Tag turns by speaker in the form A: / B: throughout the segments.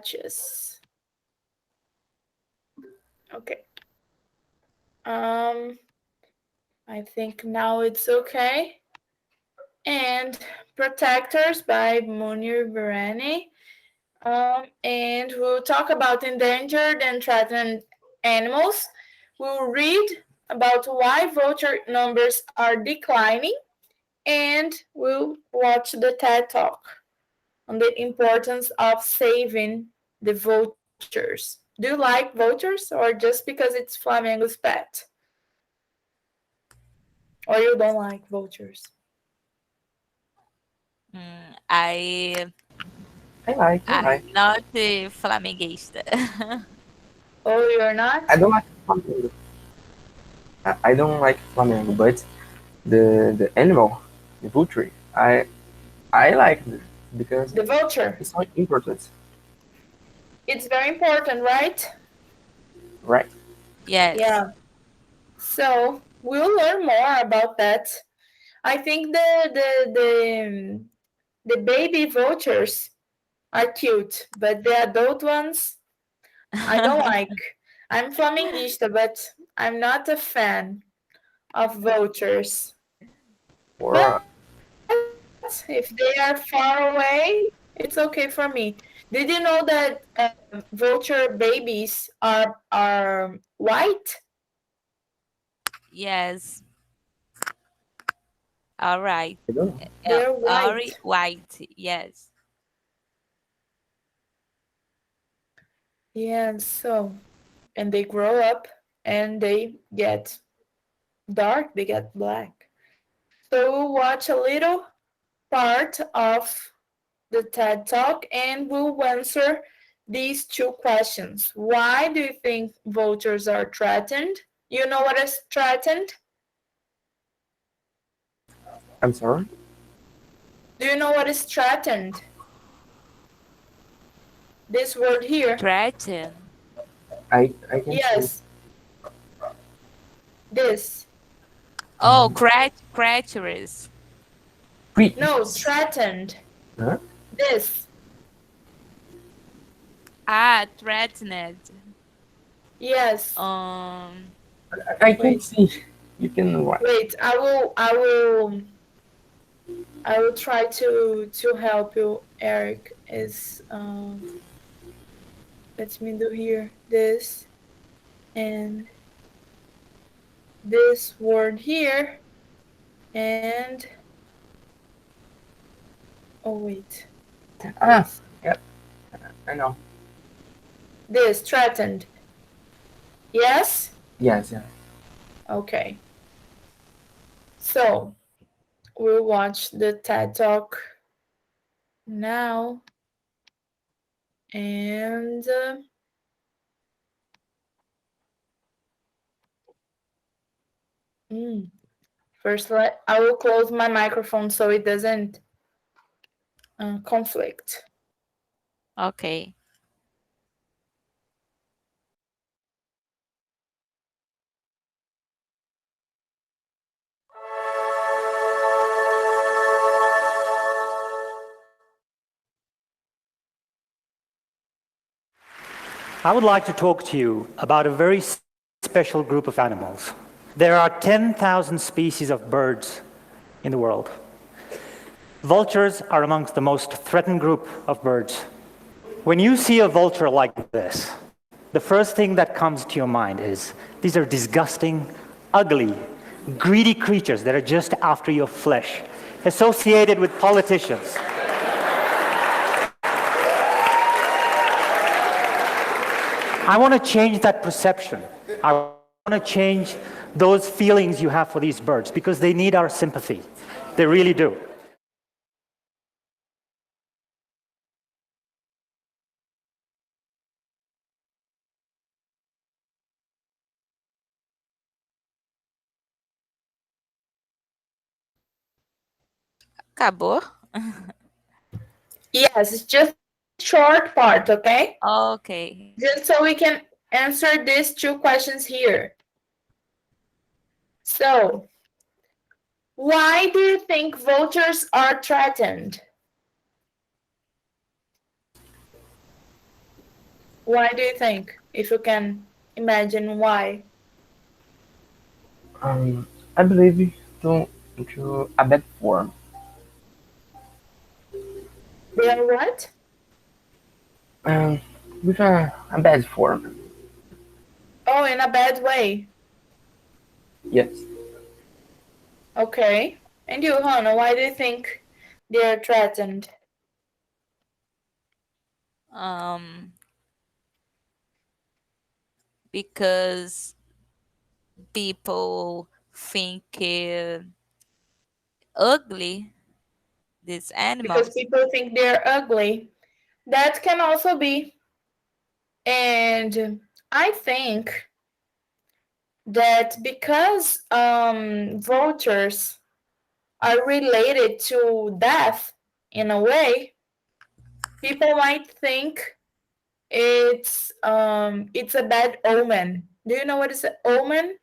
A: watches. Okay. I think now it's okay. And Protectors by Munir Virani. And we'll talk about endangered and threatened animals. We'll read about why vulture numbers are declining, and we'll watch the TED Talk on the importance of saving the vultures. Do you like vultures, or just because it's Flamengo's pet? Or you don't like vultures?
B: I
C: I like, I
B: I'm
C: like.
B: not a flamenguista.
A: Oh, you're
C: I
A: not?
C: don't like Flamengo. I don't like Flamengo, but the animal, the vulture, I like it because
A: The vulture.
C: it's so important,
A: It's very important, right?
C: right?
B: Yes.
A: Yeah. So we'll learn more about that. I think the baby vultures are cute, but the adult ones I don't like. I'm Flamenguista, but I'm not a fan of vultures.
C: Or
A: But if they are far away, it's okay for me. Did you know that vulture babies are white?
B: Yes. All right.
C: I don't know.
A: They're
B: Ari
A: white.
B: White. Yes.
A: Yeah, so and they grow up and they get dark, they get black. So we'll watch a little part of the TED Talk and we'll answer these two questions. Why do you think vultures are threatened? You know what is threatened?
C: I'm sorry.
A: Do you know what is threatened? This word here?
B: Threaten.
C: I can see.
A: Yes, this.
B: Oh, creatures.
A: No,
C: Creatures.
A: threatened.
C: Huh?
A: This.
B: Ah, threatened.
A: Yes.
B: Um,
C: I can
A: Wait.
C: see. You can write.
A: Wait. I will try to help you, Eric. Is let me do here this and this word here and oh wait
C: Ah,
A: this
C: yeah, I know.
A: this threatened. Yes.
C: Yes, yeah.
A: Okay. So we'll watch the TED Talk now and mm, first let I will close my microphone so it doesn't conflict.
B: okay.
D: I would like to talk to you about a very special group of animals. There are 10,000 species of birds in the world. Vultures are amongst the most threatened group of birds. When you see a vulture like this, the first thing that comes to your mind is these are disgusting, ugly, greedy creatures that are just after your flesh, associated with politicians. I want to change that perception. I want to change those feelings you have for these birds because they need our sympathy. They really do.
B: Acabou?
A: Yes, it's just a short part, okay?
B: Okay.
A: Just so we can answer these two questions here. So, why do you think vultures are threatened? Why do you think? If you can imagine why.
C: I believe to a bad form.
A: They are what?
C: Um, with a bad form.
A: Oh, in a bad way.
C: Yes.
A: Okay. And you, Hannah, why do you think they are threatened?
B: Um, because people think ugly these
A: Because
B: animals.
A: people think they're ugly. That can also be. And I think that because vultures are related to death in a way, people might think it's a bad omen. Do you know what is an omen?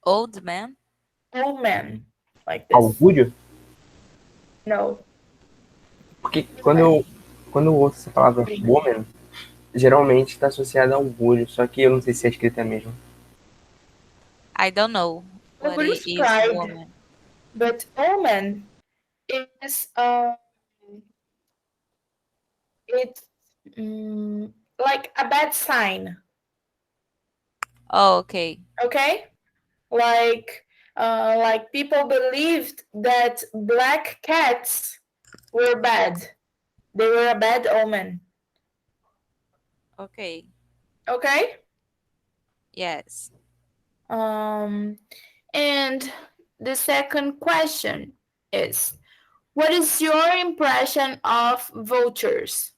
B: Old man.
A: Omen, like this.
C: Augúrio?
A: No,
C: Porque
A: omen.
C: quando eu ouço essa palavra woman, geralmente está associada a augúrio, só que eu não sei se é escrita mesmo.
B: I don't know what
A: Orgulho
B: it
A: is
B: is
A: pride,
B: woman.
A: but omen is it's like a bad sign.
B: Oh, okay.
A: Okay, like people believed that black cats were bad. They were a bad omen.
B: Okay.
A: Okay.
B: Yes.
A: Um, and the second question is, what is your impression of vultures?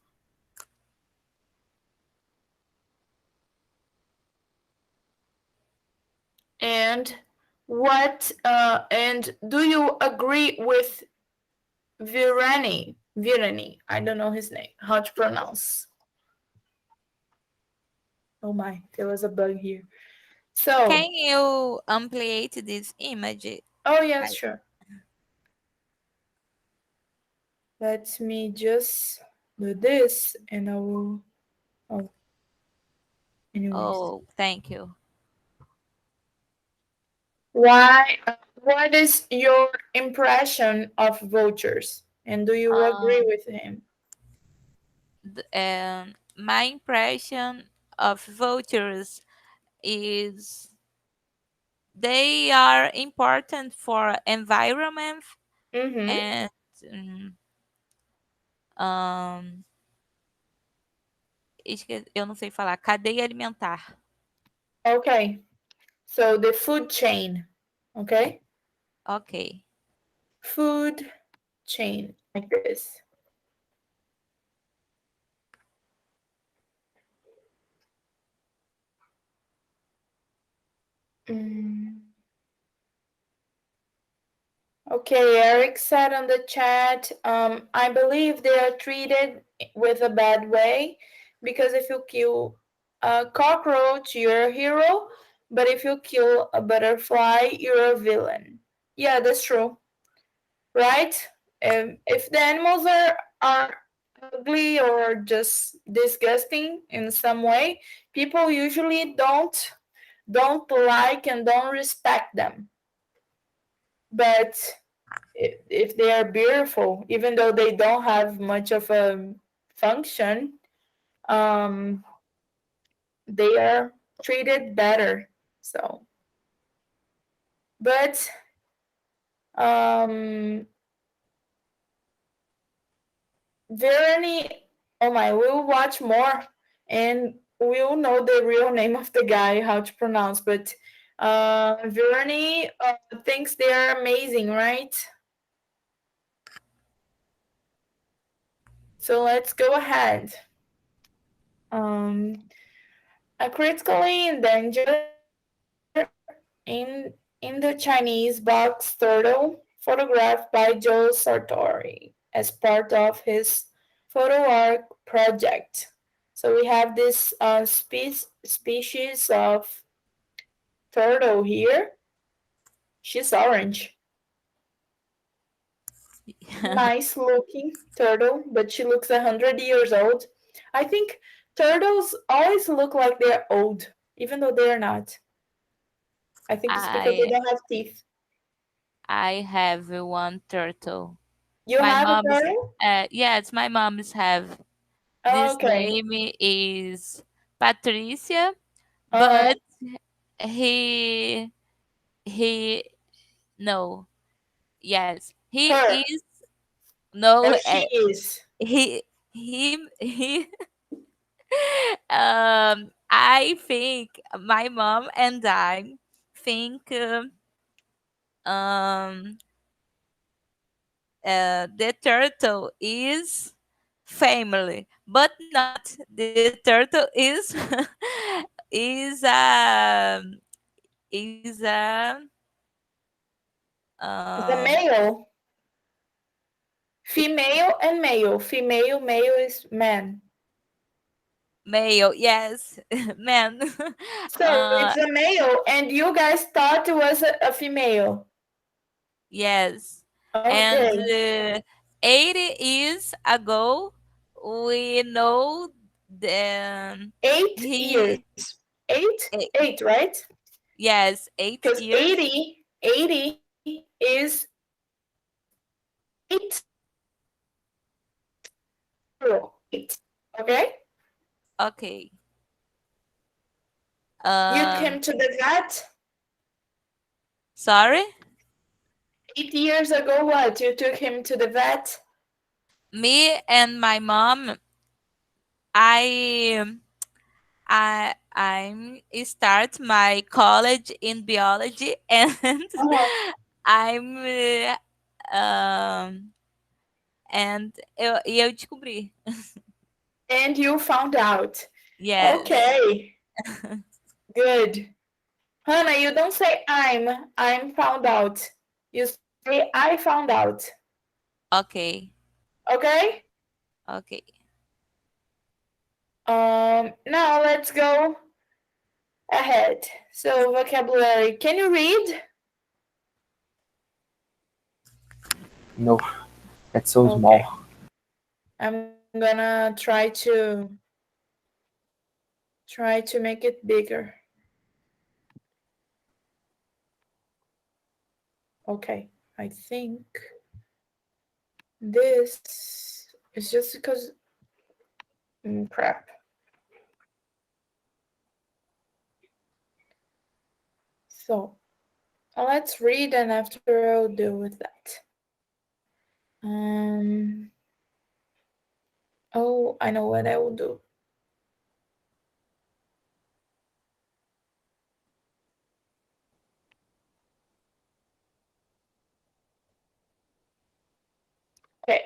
A: And and do you agree with Virani? I don't know his name. How to pronounce? Oh my, there was a bug here. So,
B: Can you ampliate this image?
A: oh yes,
B: I,
A: sure. Let me just do this, and I will. Oh, anyways.
B: oh, thank you.
A: Why? What is your impression of vultures? And do you agree
B: Um,
A: with him?
B: my impression of vultures is they are important for environment
A: Mm-hmm.
B: and mm, um, eu não sei falar, cadeia alimentar.
A: Okay. So the food chain. Okay.
B: Ok.
A: Food chain like this. Mm. Okay, Eric said on the chat, I believe they are treated with a bad way because if you kill a cockroach, you're a hero, but if you kill a butterfly, you're a villain. Yeah, that's true, right? If the animals are ugly or just disgusting in some way, people usually don't like and don't respect them. But if they are beautiful, even though they don't have much of a function, um, they are treated better. So, but um, Verani, oh my, we'll watch more and we'll know the real name of the guy, how to pronounce. But Verani thinks they are amazing, right? So let's go ahead. Um, a critically endangered in the Chinese box turtle photographed by Joe Sartori as part of his photo arc project. So we have this species of turtle here. She's orange. Nice looking turtle, but she looks 100 years old. I think turtles always look like they're old, even though they're not. I think it's because they
B: I
A: don't have teeth.
B: I have one turtle.
A: You
B: My
A: have a
B: mom's
A: turtle?
B: yes, my mom's have. This
A: Okay.
B: name is Patricia,
A: Uh-huh.
B: but he he no, yes, he
A: Her.
B: is no,
A: No, she is.
B: he I think my mom and I think um the turtle is family, but not the turtle is is is
A: It's a
B: um
A: male. Female and male. Female, male is man.
B: male, yes. Man.
A: So it's a male, and you guys thought it was a female.
B: Yes, and
A: Okay.
B: 80 years ago we know the
A: 8 years.
B: he
A: Eight?
B: eh,
A: Eight, right?
B: yes, 8
A: Because
B: years.
A: 80 is 808. Okay?
B: Okay.
A: You came
B: um
A: to the vet
B: Sorry.
A: 8 years ago. What? You took him to the vet?
B: Me and my mom, i I'm start my college in biology, and
A: Uh-huh.
B: I'm e eu descobri.
A: And you found out.
B: Yes.
A: Okay. Good. Hannah, you don't say I'm found out. You say I found out.
B: Okay.
A: Okay?
B: Okay.
A: Now let's go ahead. So vocabulary. Can you read?
C: No, it's so
A: Okay.
C: small.
A: I'm gonna try to make it bigger. Okay. I think this is just because crap. So let's read and after I'll deal with that. Um oh, I know what I will do. Okay.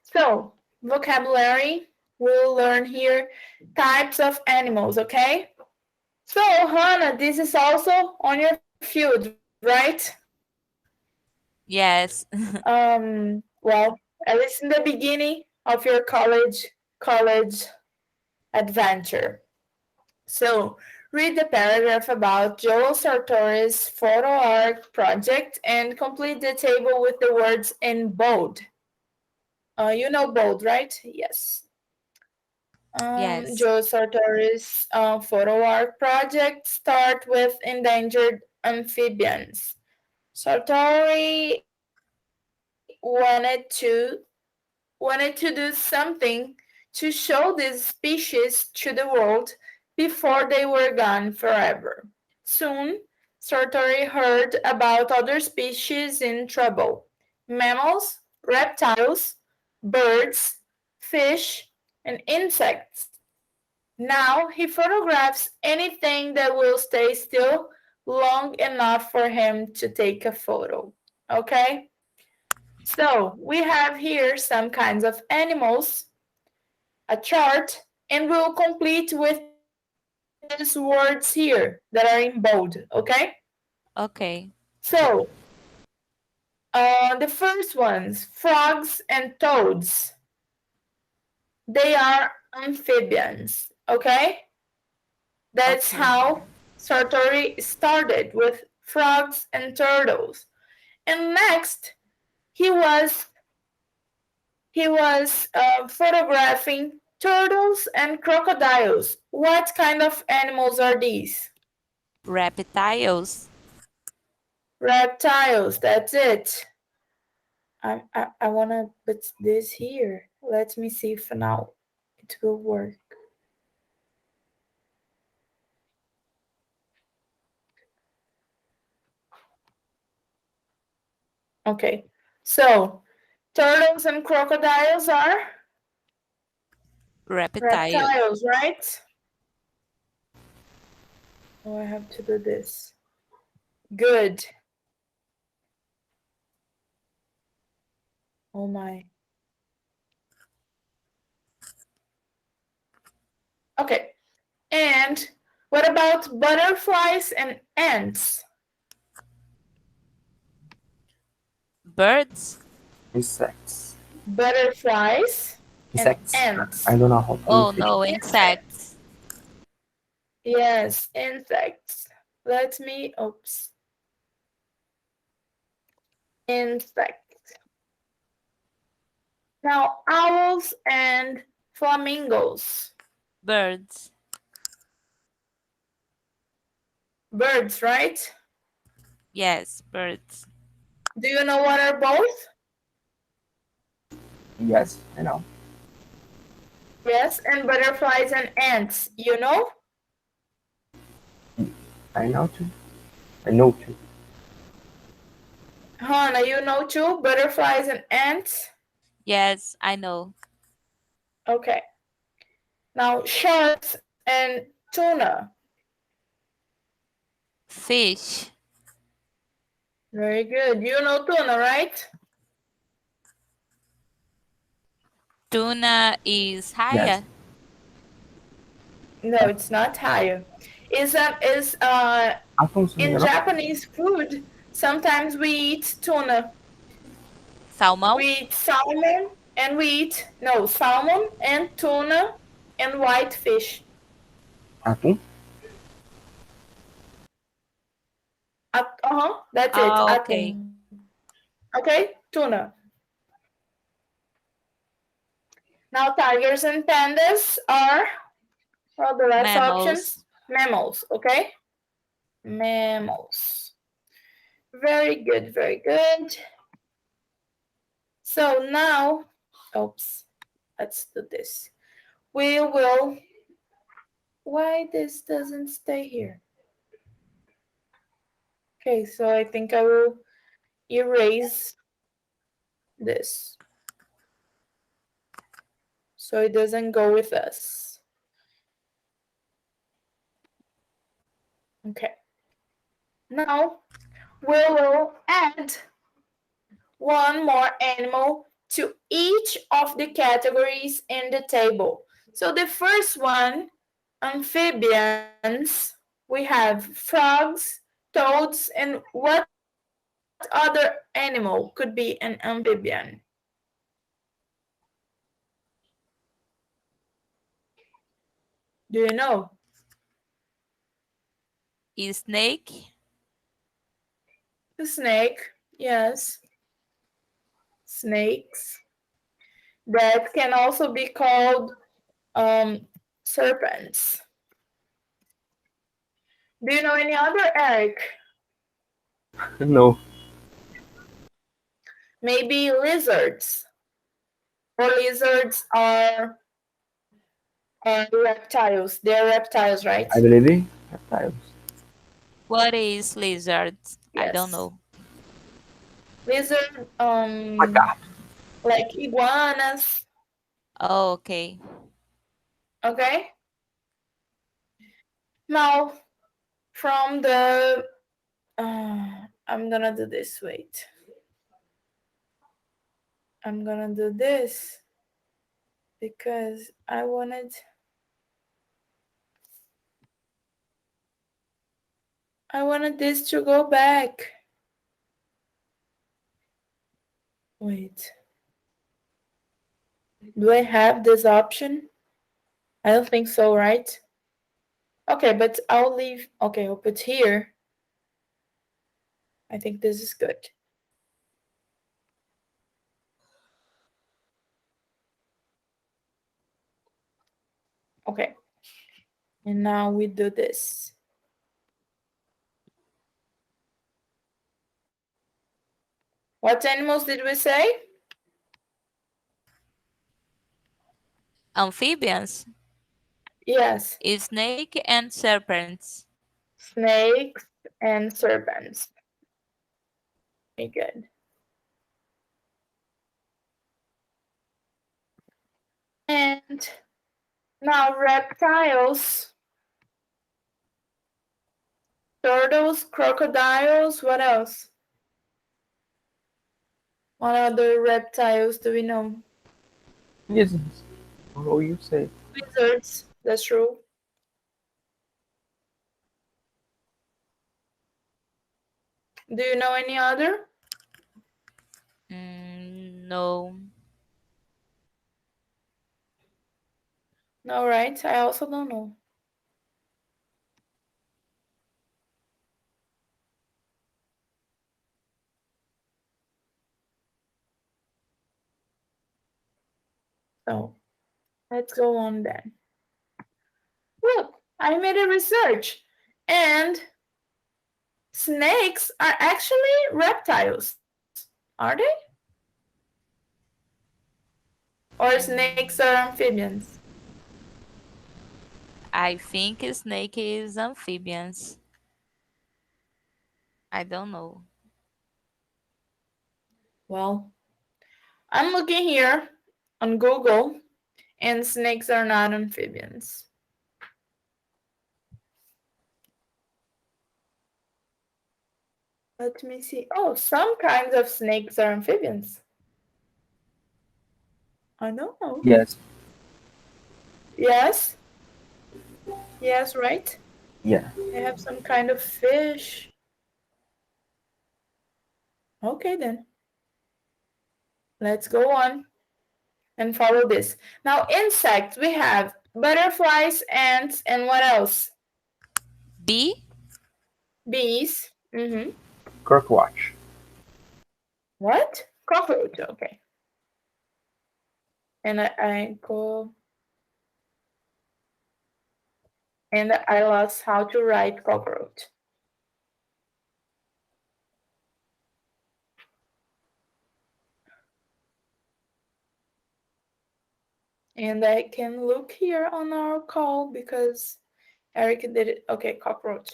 A: So, vocabulary, we'll learn here types of animals, okay? So, Hannah, this is also on your field, right?
B: Yes.
A: Well, at least in the beginning of your college adventure. So, read the paragraph about Joel Sartori's photo art project and complete the table with the words in bold. You know bold, right? Yes.
B: Yes.
A: Joe Sartori's photo art project start with endangered amphibians. Sartori wanted to do something to show these species to the world before they were gone forever. Soon, Sartori heard about other species in trouble: mammals, reptiles, birds, fish, and insects. Now he photographs anything that will stay still long enough for him to take a photo. Okay? So we have here some kinds of animals, a chart, and we'll complete with these words here that are in bold. Okay?
B: Okay.
A: So the first ones, frogs and toads, they are amphibians. Okay? That's
B: Okay.
A: how Sartori started with frogs and turtles. And next, he was photographing Turtles and crocodiles. What kind of animals are these?
B: Reptiles.
A: Reptiles, that's it. I wanna put this here. Let me see if now it will work. Okay, so turtles and crocodiles are
B: Reptile.
A: reptiles, right? Oh, I have to do this. Good. Oh my. Okay, and what about butterflies and ants?
B: Birds.
C: Insects.
A: Butterflies and
C: Insects. I
A: ants.
C: don't know how
B: Oh
C: pronunciation.
B: no,
A: Insects.
B: insects.
A: Yes, insects. Let me, oops, insects. Now, owls and flamingos.
B: Birds.
A: Birds, right?
B: Yes, birds.
A: Do you know what are both?
C: Yes, I know.
A: Yes, and butterflies and ants. You know?
C: I know too. I know too.
A: Hannah, you know too? Butterflies and ants?
B: Yes, I know.
A: Okay. Now, sharks and tuna.
B: Fish.
A: Very good. You know tuna, right?
B: Tuna is
C: Yes.
B: higher.
A: No, it's not higher. Is
C: Afonso,
A: in
C: não?
A: Japanese food, sometimes we eat tuna.
B: Salmão.
A: We eat salmon and we eat no salmon and tuna and white fish.
C: Atum?
A: That's it.
B: Ah, okay.
A: Atum. Okay, tuna. Now tigers and pandas are well the last
B: Mammals.
A: options mammals. Okay, mammals. Very good, very good. So now, oops, let's do this. We will. Why this doesn't stay here? Okay, so I think I will erase this so it doesn't go with us. Okay. Now we will add one more animal to each of the categories in the table. So the first one, amphibians, we have frogs, toads, and what other animal could be an amphibian? Do you know?
B: Is snake.
A: The snake, yes, snakes. That can also be called um, serpents. Do you know any other, Eric?
C: No.
A: Maybe lizards. Or lizards are reptiles. They're reptiles, right?
C: I believe in reptiles.
B: What is lizard? I don't
A: Yes.
B: know.
A: Lizard,
C: Macaco.
A: like iguanas.
B: Oh, okay.
A: Okay. Now, from the, I'm gonna do this. Wait. I'm gonna do this because I wanted this to go back. Wait. Do I have this option? I don't think so, right? Okay, but I'll leave. Okay, I'll put here. I think this is good. Okay, and now we do this. What animals did we say?
B: Amphibians,
A: Yes,
B: snake and serpents.
A: snakes and serpents. Very good. And now reptiles, turtles, crocodiles, what else? What other reptiles do we know?
C: Yes, how you say?
A: Lizards, that's true. Do you know any other?
B: No.
A: No, right? I also don't know. So let's go on then. Look, I made a research, and snakes are actually reptiles. Are they? Or snakes
B: Mm,
A: are amphibians?
B: I think a snake is amphibians. I don't know.
A: Well, I'm looking here on Google, and snakes are not amphibians. Let me see. Oh, some kinds of snakes are amphibians. I know.
C: Yes,
A: Yes, yes, right?
C: yeah.
A: They have some kind of fish. Okay, then. Let's go on and follow this. Now, insects, we have butterflies, ants, and what else?
B: Bee?
A: Bees. Mm-hmm.
C: Crocwatch.
A: What? Cockroach. Okay. And I go and I lost how to write cockroach. And I can look here on our call because Eric did it. Okay, cockroach.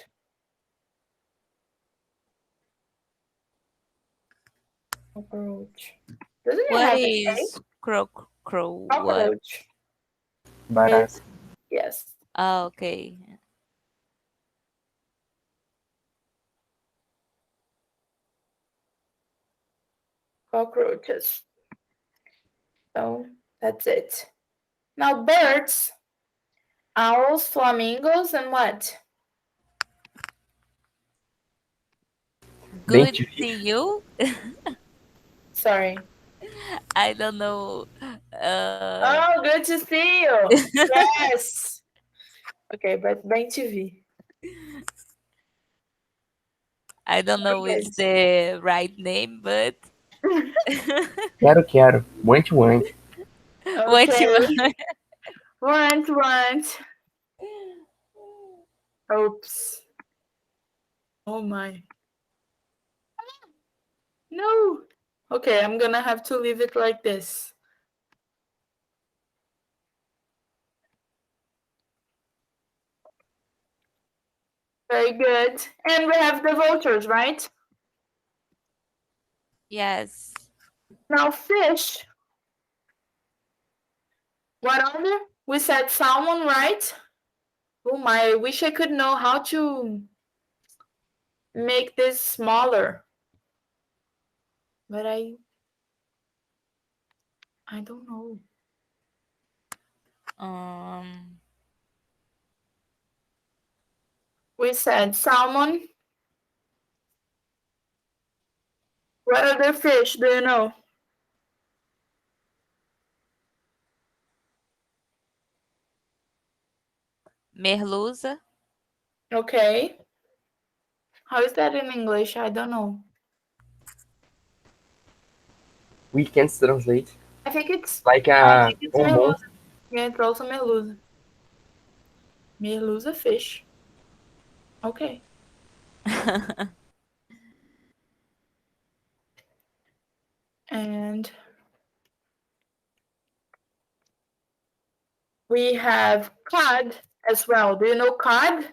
A: Cockroach. Doesn't it
B: What
A: have a shape?
B: is crow? What?
A: Cockroach
C: Barata.
A: is, yes,
B: Ah, okay.
A: cockroaches. So that's it. Now birds, owls, flamingos, and what?
C: Bem
B: Good
C: te
B: to
C: vi.
B: see you.
A: Sorry.
B: I don't know. Uh,
A: Oh, good to see you. Yes. Okay, but bem te vi.
B: I don't know
A: Very
B: is the right name, but
A: good.
C: Quero, quero. Wente, wente.
B: what you
A: Okay.
B: want?
A: Want. Oops. Oh my. No. Okay, I'm gonna have to leave it like this. Very good. And we have the vultures, right?
B: Yes.
A: Now fish. What other? We said salmon, right? Oh my, I wish I could know how to make this smaller. But I don't know.
B: Um,
A: We said salmon. What other fish do you know?
B: merluza.
A: Okay. How is that in English? I don't know.
C: We can translate
A: I think it's
C: like
A: I
C: a
A: think it's
C: hormone.
A: merluza. Yeah, it's also merluza. Merluza fish. Okay. And we have cod as well. Do you know cod?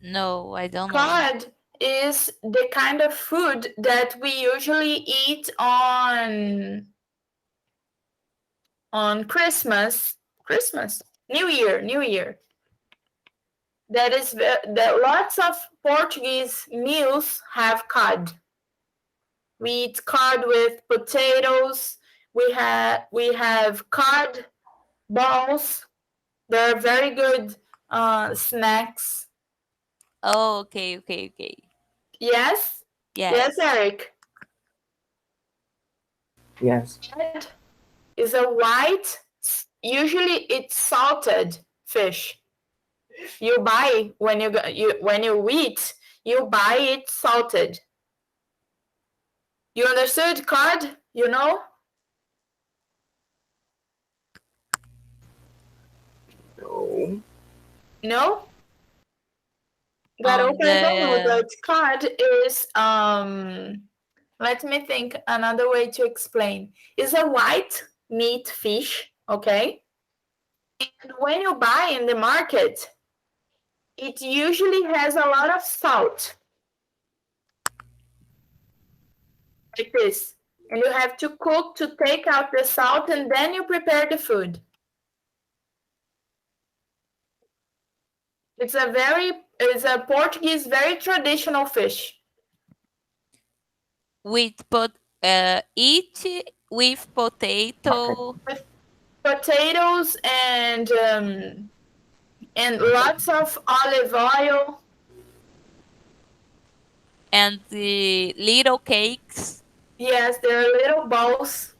B: No, I don't know.
A: Cod is the kind of food that we usually eat on Christmas, New Year. That is that lots of Portuguese meals have cod. We eat cod with potatoes. We have cod balls. They're very good snacks.
B: Oh, okay, okay, okay.
A: Yes, yes,
B: Yes.
A: Eric.
C: Yes.
A: Cod is a white, usually it's salted fish. You buy when you eat, you buy it salted. You understood cod? You know?
C: No.
A: No? Garoto, I don't know,
B: The
A: but cod is let me think another way to explain. Is a white meat fish, okay? And when you buy in the market, it usually has a lot of salt, like this. And you have to cook to take out the salt and then you prepare the food. It's a Portuguese very traditional fish.
B: with eat with
C: Okay.
B: potato
A: With potatoes and lots of olive oil.
B: and the little cakes.
A: Yes, there are little balls.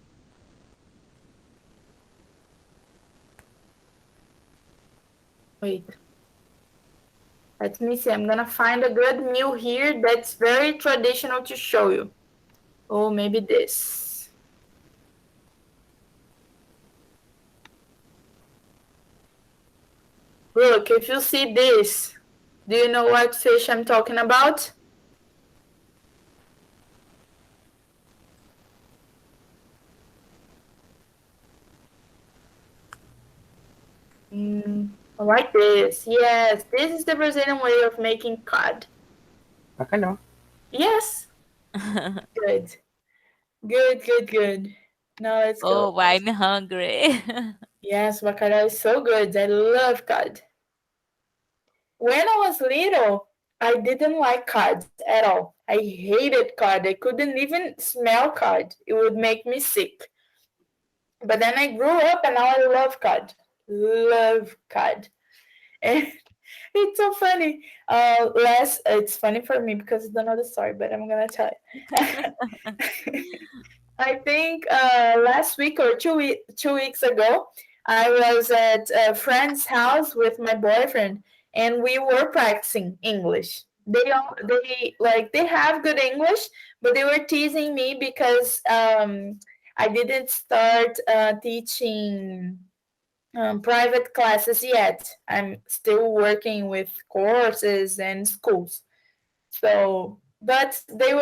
A: Wait, let me see. I'm gonna find a good meal here that's very traditional to show you. Oh, maybe this. Look, if you see this, do you know what fish I'm talking about? Like this. Yes, this is the Brazilian way of making cod.
C: Bacalhau.
A: Yes, good. Good, good, good. Now let's go.
B: Oh, I'm hungry.
A: Yes, bacalhau is so good. I love cod. When I was little, I didn't like cod at all. I hated cod. I couldn't even smell cod. It would make me sick. But then I grew up and now I love cod. Love cod. And it's so funny. It's funny for me because I don't know the story, but I'm gonna tell you. I think last week or 2 weeks ago, I was at a friend's house with my boyfriend, and we were practicing English. They have good English, but they were teasing me because I didn't start teaching private classes yet. I'm still working with courses and schools. So, but they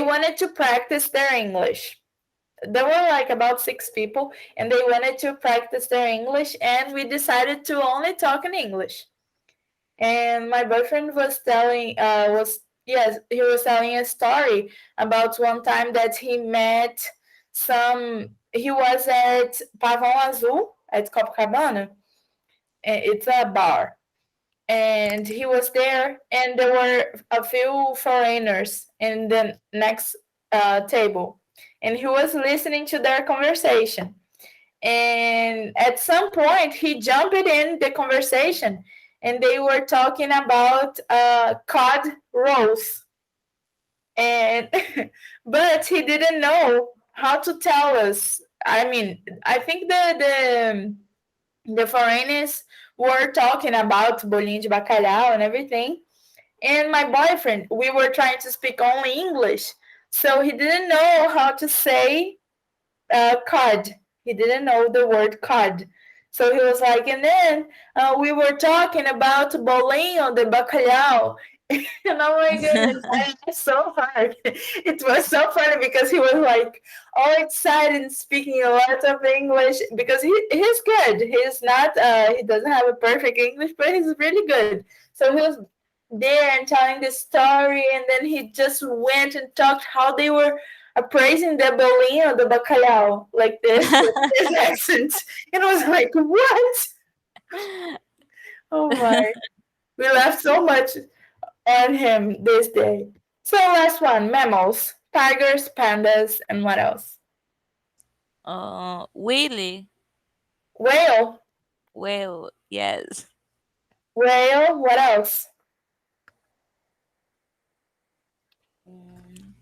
A: wanted to practice their English. There were like about 6 people, and they wanted to practice their English, and we decided to only talk in English. And my boyfriend was telling was yes, he was telling a story about one time that he met some. He was at Pavão Azul at Copacabana. It's a bar, and he was there, and there were a few foreigners in the next table, and he was listening to their conversation. And at some point, he jumped in the conversation, and they were talking about cod rolls, and but he didn't know how to tell us. I mean, I think the foreigners were talking about bolinho de bacalhau and everything. And my boyfriend, we were trying to speak only English. So he didn't know how to say cod. He didn't know the word cod. So he was like, and then we were talking about bolinho de bacalhau. And oh my goodness, I laughed so hard. It was so funny because he was like all excited and speaking a lot of English because he's good. He's not he doesn't have a perfect English, but he's really good. So he was there and telling the story, and then he just went and talked how they were praising the bolinho, the bacalhau, like this with his accent. And I was like, what? Oh my. We laughed so much on him this day. So last one, mammals. Tigers, pandas, and what else?
B: Willy.
A: Whale.
B: Well, yes.
A: Whale, what else?
B: Mm,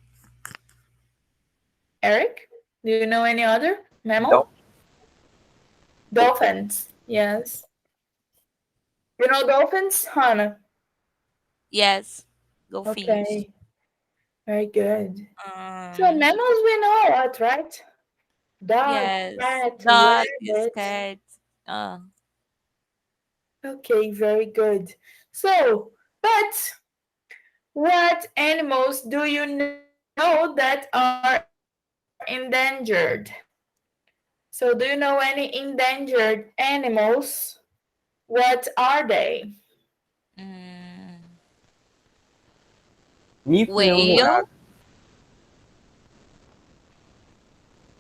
A: Eric? Do you know any other mammal?
C: Dol- Dolphin.
A: Dolphins. Yes. You know dolphins, Hannah?
B: yes. Golfinhos.
A: Okay. Very good. So
B: Um,
A: mammals we know a lot, right? Dog,
B: yes.
A: cat,
B: Dog is
A: rabbit.
B: cat.
A: Okay, very good. So, but what animals do you know that are endangered? So, do you know any endangered animals? What are they?
B: Mm,
C: Mico-leão
B: whale.
C: dourado.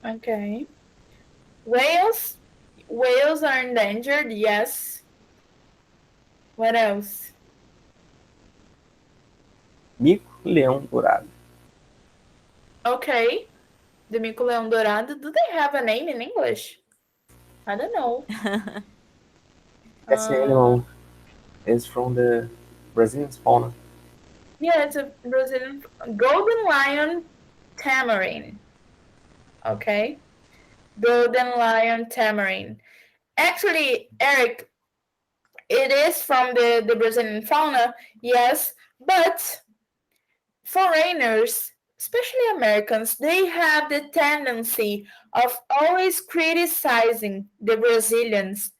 A: Okay. Whales? Whales are endangered, yes. What else?
C: Mico-leão dourado.
A: Okay. The mico-leão dourado. Do they have a name in English? I don't know.
C: Esse
A: Uh,
C: animal is from the Brazilian fauna.
A: yeah, it's a Brazilian golden lion tamarin. Okay. Golden lion tamarin. Actually, Eric, it is from the Brazilian fauna, yes, but foreigners, especially Americans, they have the tendency of always criticizing the Brazilians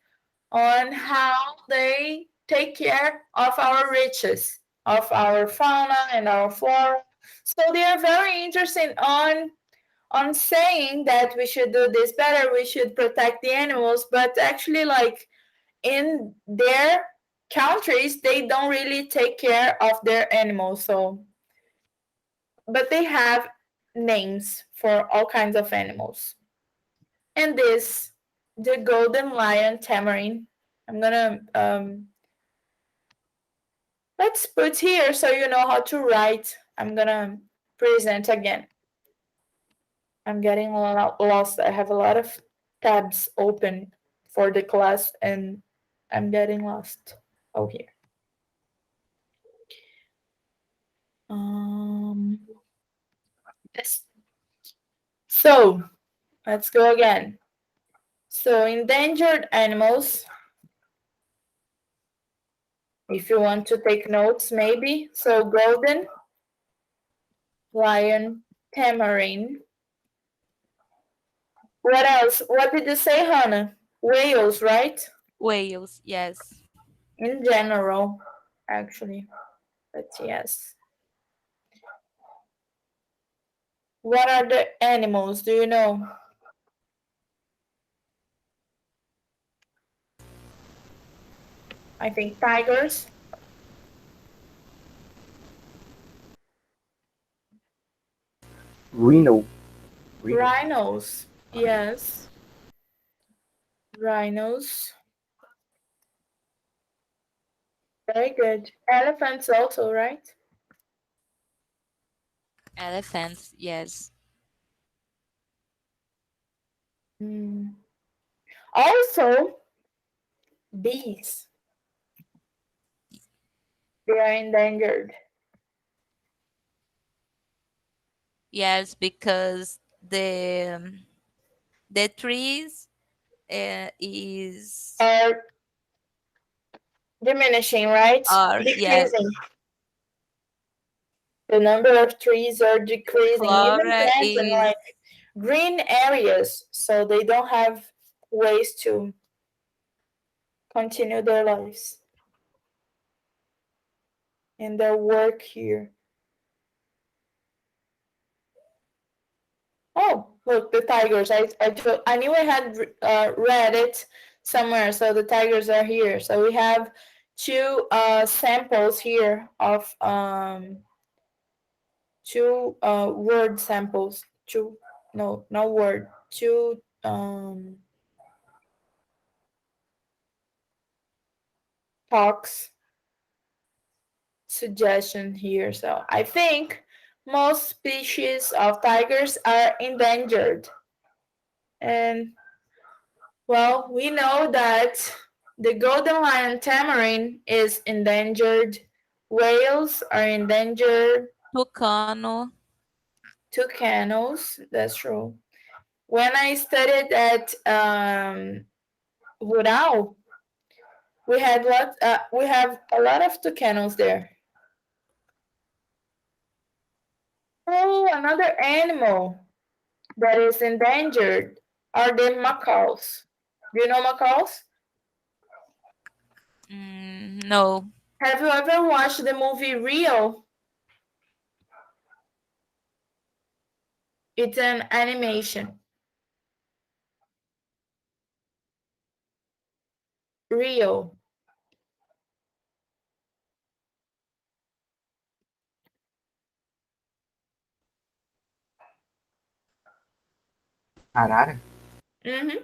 A: on how they take care of our riches, of our fauna and our flora. So they are very interested on saying that we should do this better, we should protect the animals, but actually, like in their countries, they don't really take care of their animals. So, but they have names for all kinds of animals. And this, the golden lion tamarin, I'm gonna let's put here so you know how to write. I'm gonna present again. I'm getting lost. I have a lot of tabs open for the class and I'm getting lost. Oh, here. Um, yes. So let's go again. So endangered animals, if you want to take notes, maybe. So golden, lion, tamarin. What else? What did you say, Hannah? Whales, right?
B: Whales. Yes.
A: In general, actually. But yes. What are the animals? Do you know? I think tigers,
C: Rhino. Rhino.
A: rhinos. Yes, rhinos. Very good. Elephants also, right?
B: Elephants. Yes.
A: Mm. Also, bees. They are endangered.
B: Yes, because the trees is
A: Are diminishing, right?
B: are yes.
A: Decreasing. The number of trees are decreasing. Even
B: Flora
A: plants in
B: is
A: like green areas, so they don't have ways to. continue their lives and their work here. Oh, look, the tigers. I knew I had read it somewhere. So the tigers are here. So we have two samples here of two word samples. Two, no, no word. Two talks suggestion here. So I think most species of tigers are endangered. And well, we know that the golden lion tamarin is endangered, whales are endangered,
B: Tucano.
A: toucans, that's true. When I studied at Rural, we have a lot of toucans there. Oh, another animal that is endangered are the macaws. Do you know macaws?
B: No.
A: Have you ever watched the movie Rio? It's an animation. Rio.
C: Arara?
A: Mm-hmm.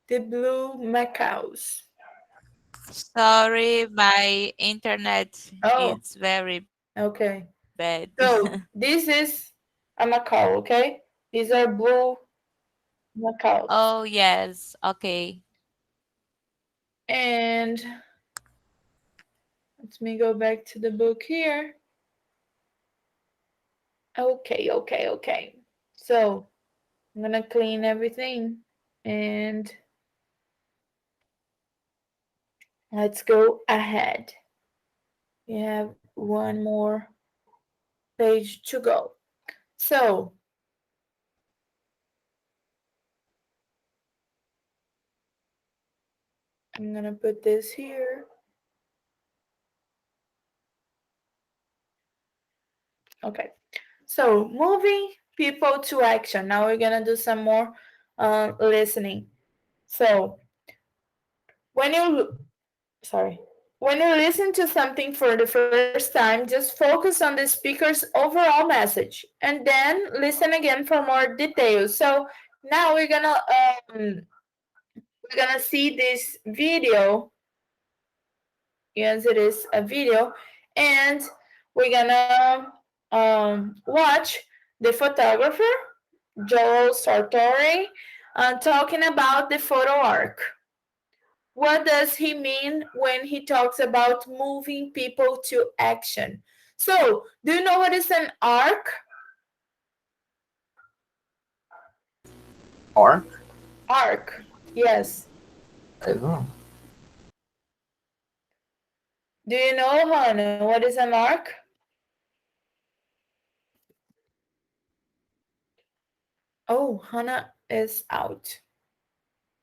A: The blue macaws.
B: Sorry, my internet
A: Oh,
B: is very
A: okay.
B: bad.
A: So this is a macaw, okay? These are blue
B: Oh,
A: macaws.
B: yes. Okay.
A: And let me go back to the book here. Okay. So I'm gonna clean everything and let's go ahead. We have one more page to go. So I'm gonna put this here. Okay. So moving people to action. Now we're gonna do some more listening. So when you sorry, when you listen to something for the first time, just focus on the speaker's overall message, and then listen again for more details. So now we're gonna see this video. Yes, it is a video, and we're gonna watch the photographer Joel Sartori talking about the photo arc. What does he mean when he talks about moving people to action? So, do you know what is an arc?
C: Or?
A: Arc, yes.
C: I don't know.
A: Do you know, Hannah, what is an arc? Oh, Hannah is out.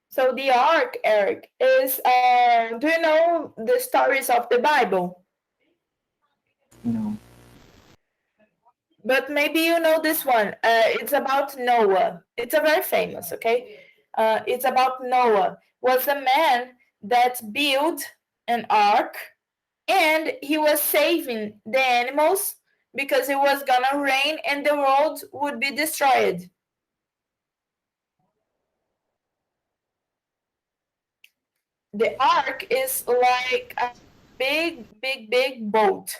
A: So the arc, Eric, is do you know the stories of the Bible?
C: No.
A: But maybe you know this one. It's about Noah. It's a very famous, okay? It's about Noah. Was a man that built an ark and he was saving the animals because it was gonna rain and the world would be destroyed. The ark is like a big boat.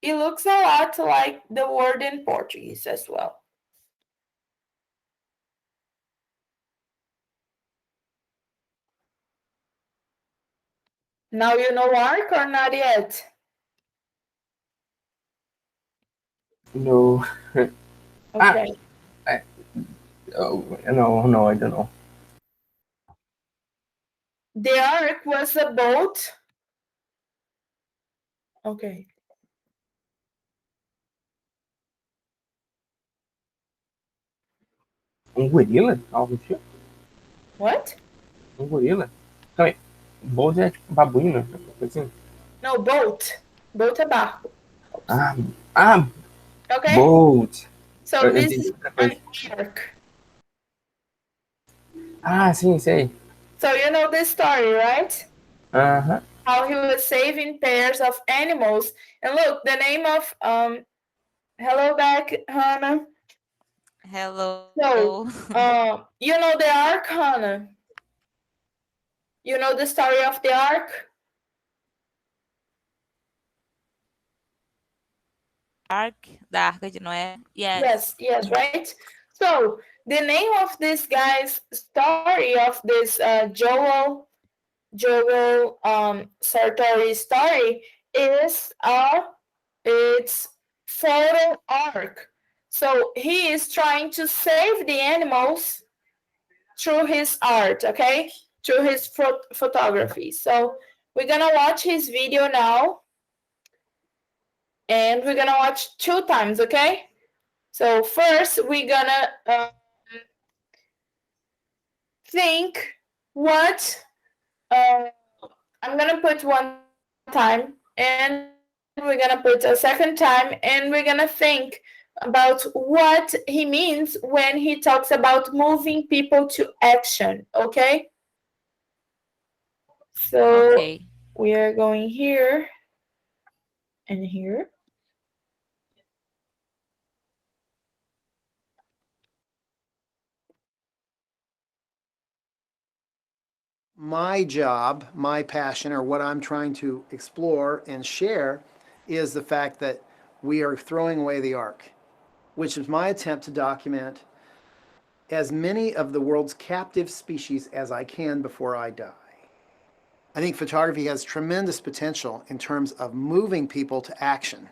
A: It looks a lot like the word in Portuguese as well. Now you know ark or not yet?
C: No. Ah,
A: Okay.
C: I, oh, no, no, I don't know.
A: The ark was a boat. Okay.
C: Um gorila? Algo do tipo?
A: What?
C: Um gorila? Calma aí. Bold é tipo babuíno, né? Assim.
A: No, boat. Boat é barco. Oops.
C: Ah, ah,
A: Okay?
C: bold.
A: So
C: Eu
A: this
C: entendi
A: is
C: outra
A: an
C: coisa.
A: ark.
C: Ah, sim, sei.
A: So you know this story, right?
C: Aham.
A: How he was saving pairs of animals. And look, the name of hello back, Hannah.
B: Hello.
A: So you know the ark, Hannah. You know the story of the ark?
B: Da Arca de Noé. Yes.
A: Yes, yes, right? So the name of this guy's story of this Joel Sartori story is it's photo arc. So he is trying to save the animals through his art, okay? Through his photography. So we're gonna watch his video now, and we're gonna watch two times, okay? So first we're gonna think what I'm gonna put one time, and we're gonna put a second time, and we're gonna think about what he means when he talks about moving people to action, okay? So
B: Ok.
A: we are going here and here.
E: My job, my passion, or what I'm trying to explore and share is the fact that we are throwing away the ark, which is my attempt to document as many of the world's captive species as I can before I die. I think photography has tremendous potential in terms of moving people to action.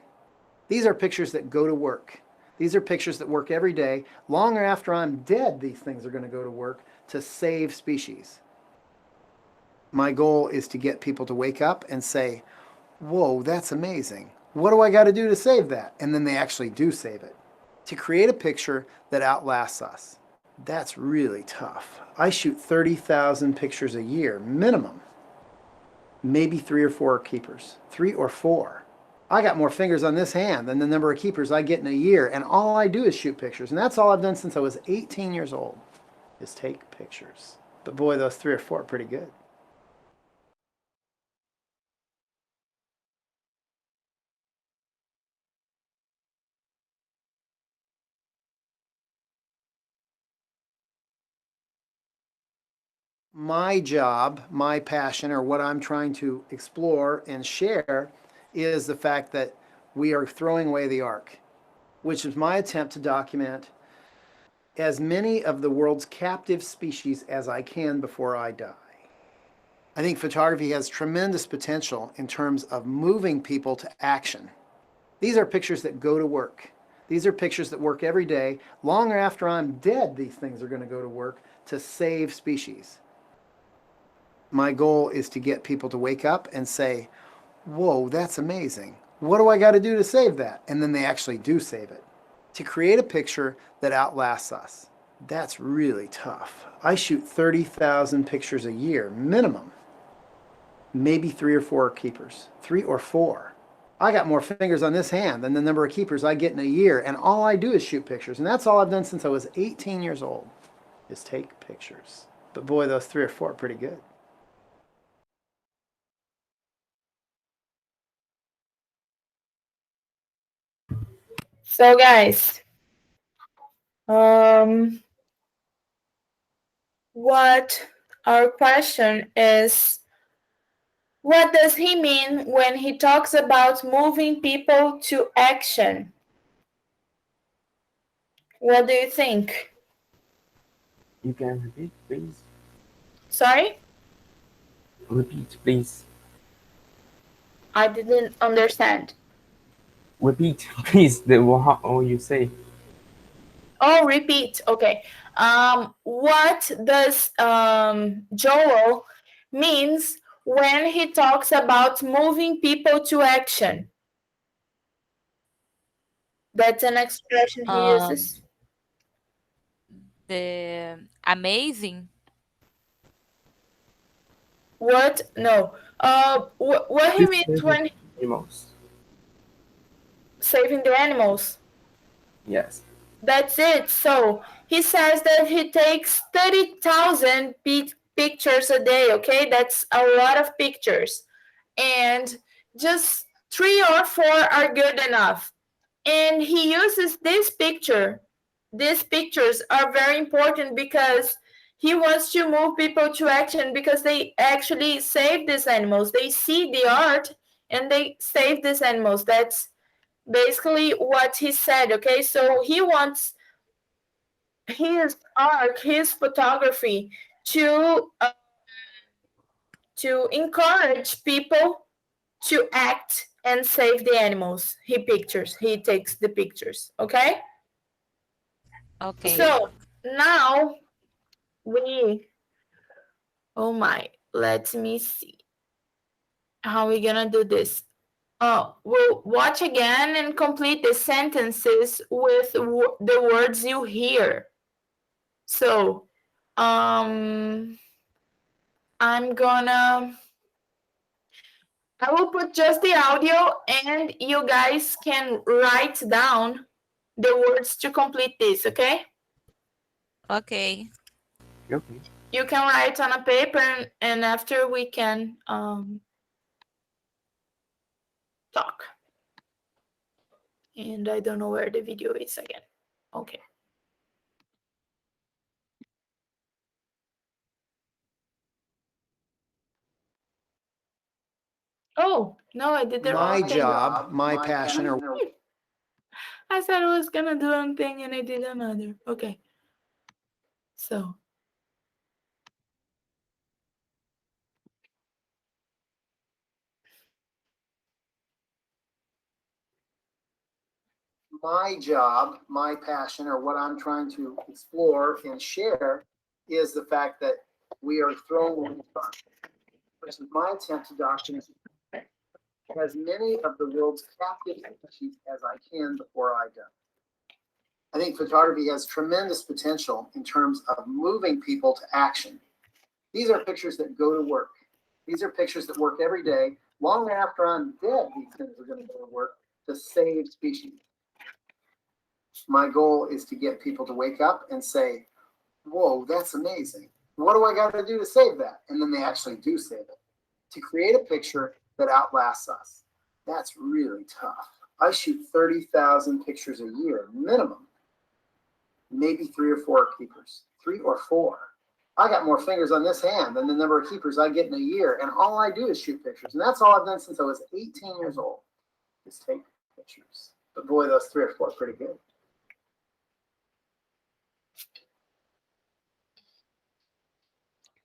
E: These are pictures that go to work. These are pictures that work every day. Long after I'm dead, these things are going to go to work to save species. My goal is to get people to wake up and say, whoa, that's amazing. What do I got to do to save that? And then they actually do save it. To create a picture that outlasts us. That's really tough. I shoot 30,000 pictures a year, minimum. Maybe 3 or 4 keepers. 3 or 4. I got more fingers on this hand than the number of keepers I get in a year, and all I do is shoot pictures. And that's all I've done since I was 18 years old, is take pictures. But boy, those 3 or 4 are pretty good. My job, my passion, or what I'm trying to explore and share is the fact that we are throwing away the ark, which is my attempt to document as many of the world's captive species as I can before I die. I think photography has tremendous potential in terms of moving people to action. These are pictures that go to work. These are pictures that work every day. Long after I'm dead, these things are going to go to work to save species. My goal is to get people to wake up and say, whoa, that's amazing. What do I got to do to save that? And then they actually do save it. To create a picture that outlasts us. That's really tough. I shoot 30,000 pictures a year, minimum. Maybe 3 or 4 keepers. 3 or 4. I got more fingers on this hand than the number of keepers I get in a year, and all I do is shoot pictures. And that's all I've done since I was 18 years old, is take pictures. But boy, those 3 or 4 are pretty good.
A: So guys, what our question is, what does he mean when he talks about moving people to action? What do you think?
C: You can repeat, please?
A: Sorry?
C: Repeat, please.
A: I didn't understand.
C: Repeat, please, how you say.
A: Oh, repeat. Okay. What does Joel means when he talks about moving people to action? That's an expression he
B: Um,
A: uses.
B: the amazing.
A: What? No. What he
C: He's
A: means
C: saving
A: when
C: animals.
A: saving the animals.
C: Yes.
A: That's it. So he says that he takes 30,000 pictures a day. Okay, that's a lot of pictures, and just three or four are good enough. And he uses this picture. These pictures are very important because he wants to move people to action because they actually save these animals. They see the art and they save these animals. That's basically what he said. Okay, so he wants his art, his photography to encourage people to act and save the animals. He takes the pictures. Okay,
B: Okay.
A: so now we, oh my, let me see how we gonna do this. We'll watch again and complete the sentences with the words you hear. So, I'm gonna I will put just the audio and you guys can write down the words to complete this, okay?
B: Okay.
C: Okay.
A: You can write on a paper and after we can talk. And I don't know where the video is again. Okay. Oh, no, I did the
E: My
A: wrong thing.
E: job, my passion, or
A: I said I was gonna do one thing and I did another. Okay. So,
E: my job, my passion, or what I'm trying to explore and share is the fact that we are throwing, which is my attempt to document as many of the world's captive species as I can before I die. I think photography has tremendous potential in terms of moving people to action. These are pictures that go to work. These are pictures that work every day. Long after I'm dead, these things are going to go to work to save species. My goal is to get people to wake up and say, whoa, that's amazing. What do I got to do to save that? And then they actually do save it. To create a picture that outlasts us. That's really tough. I shoot 30,000 pictures a year, minimum. Maybe three or four keepers. Three or four. I got more fingers on this hand than the number of keepers I get in a year, and all I do is shoot pictures. And that's all I've done since I was 18 years old, is take pictures. But boy, those three or four are pretty good.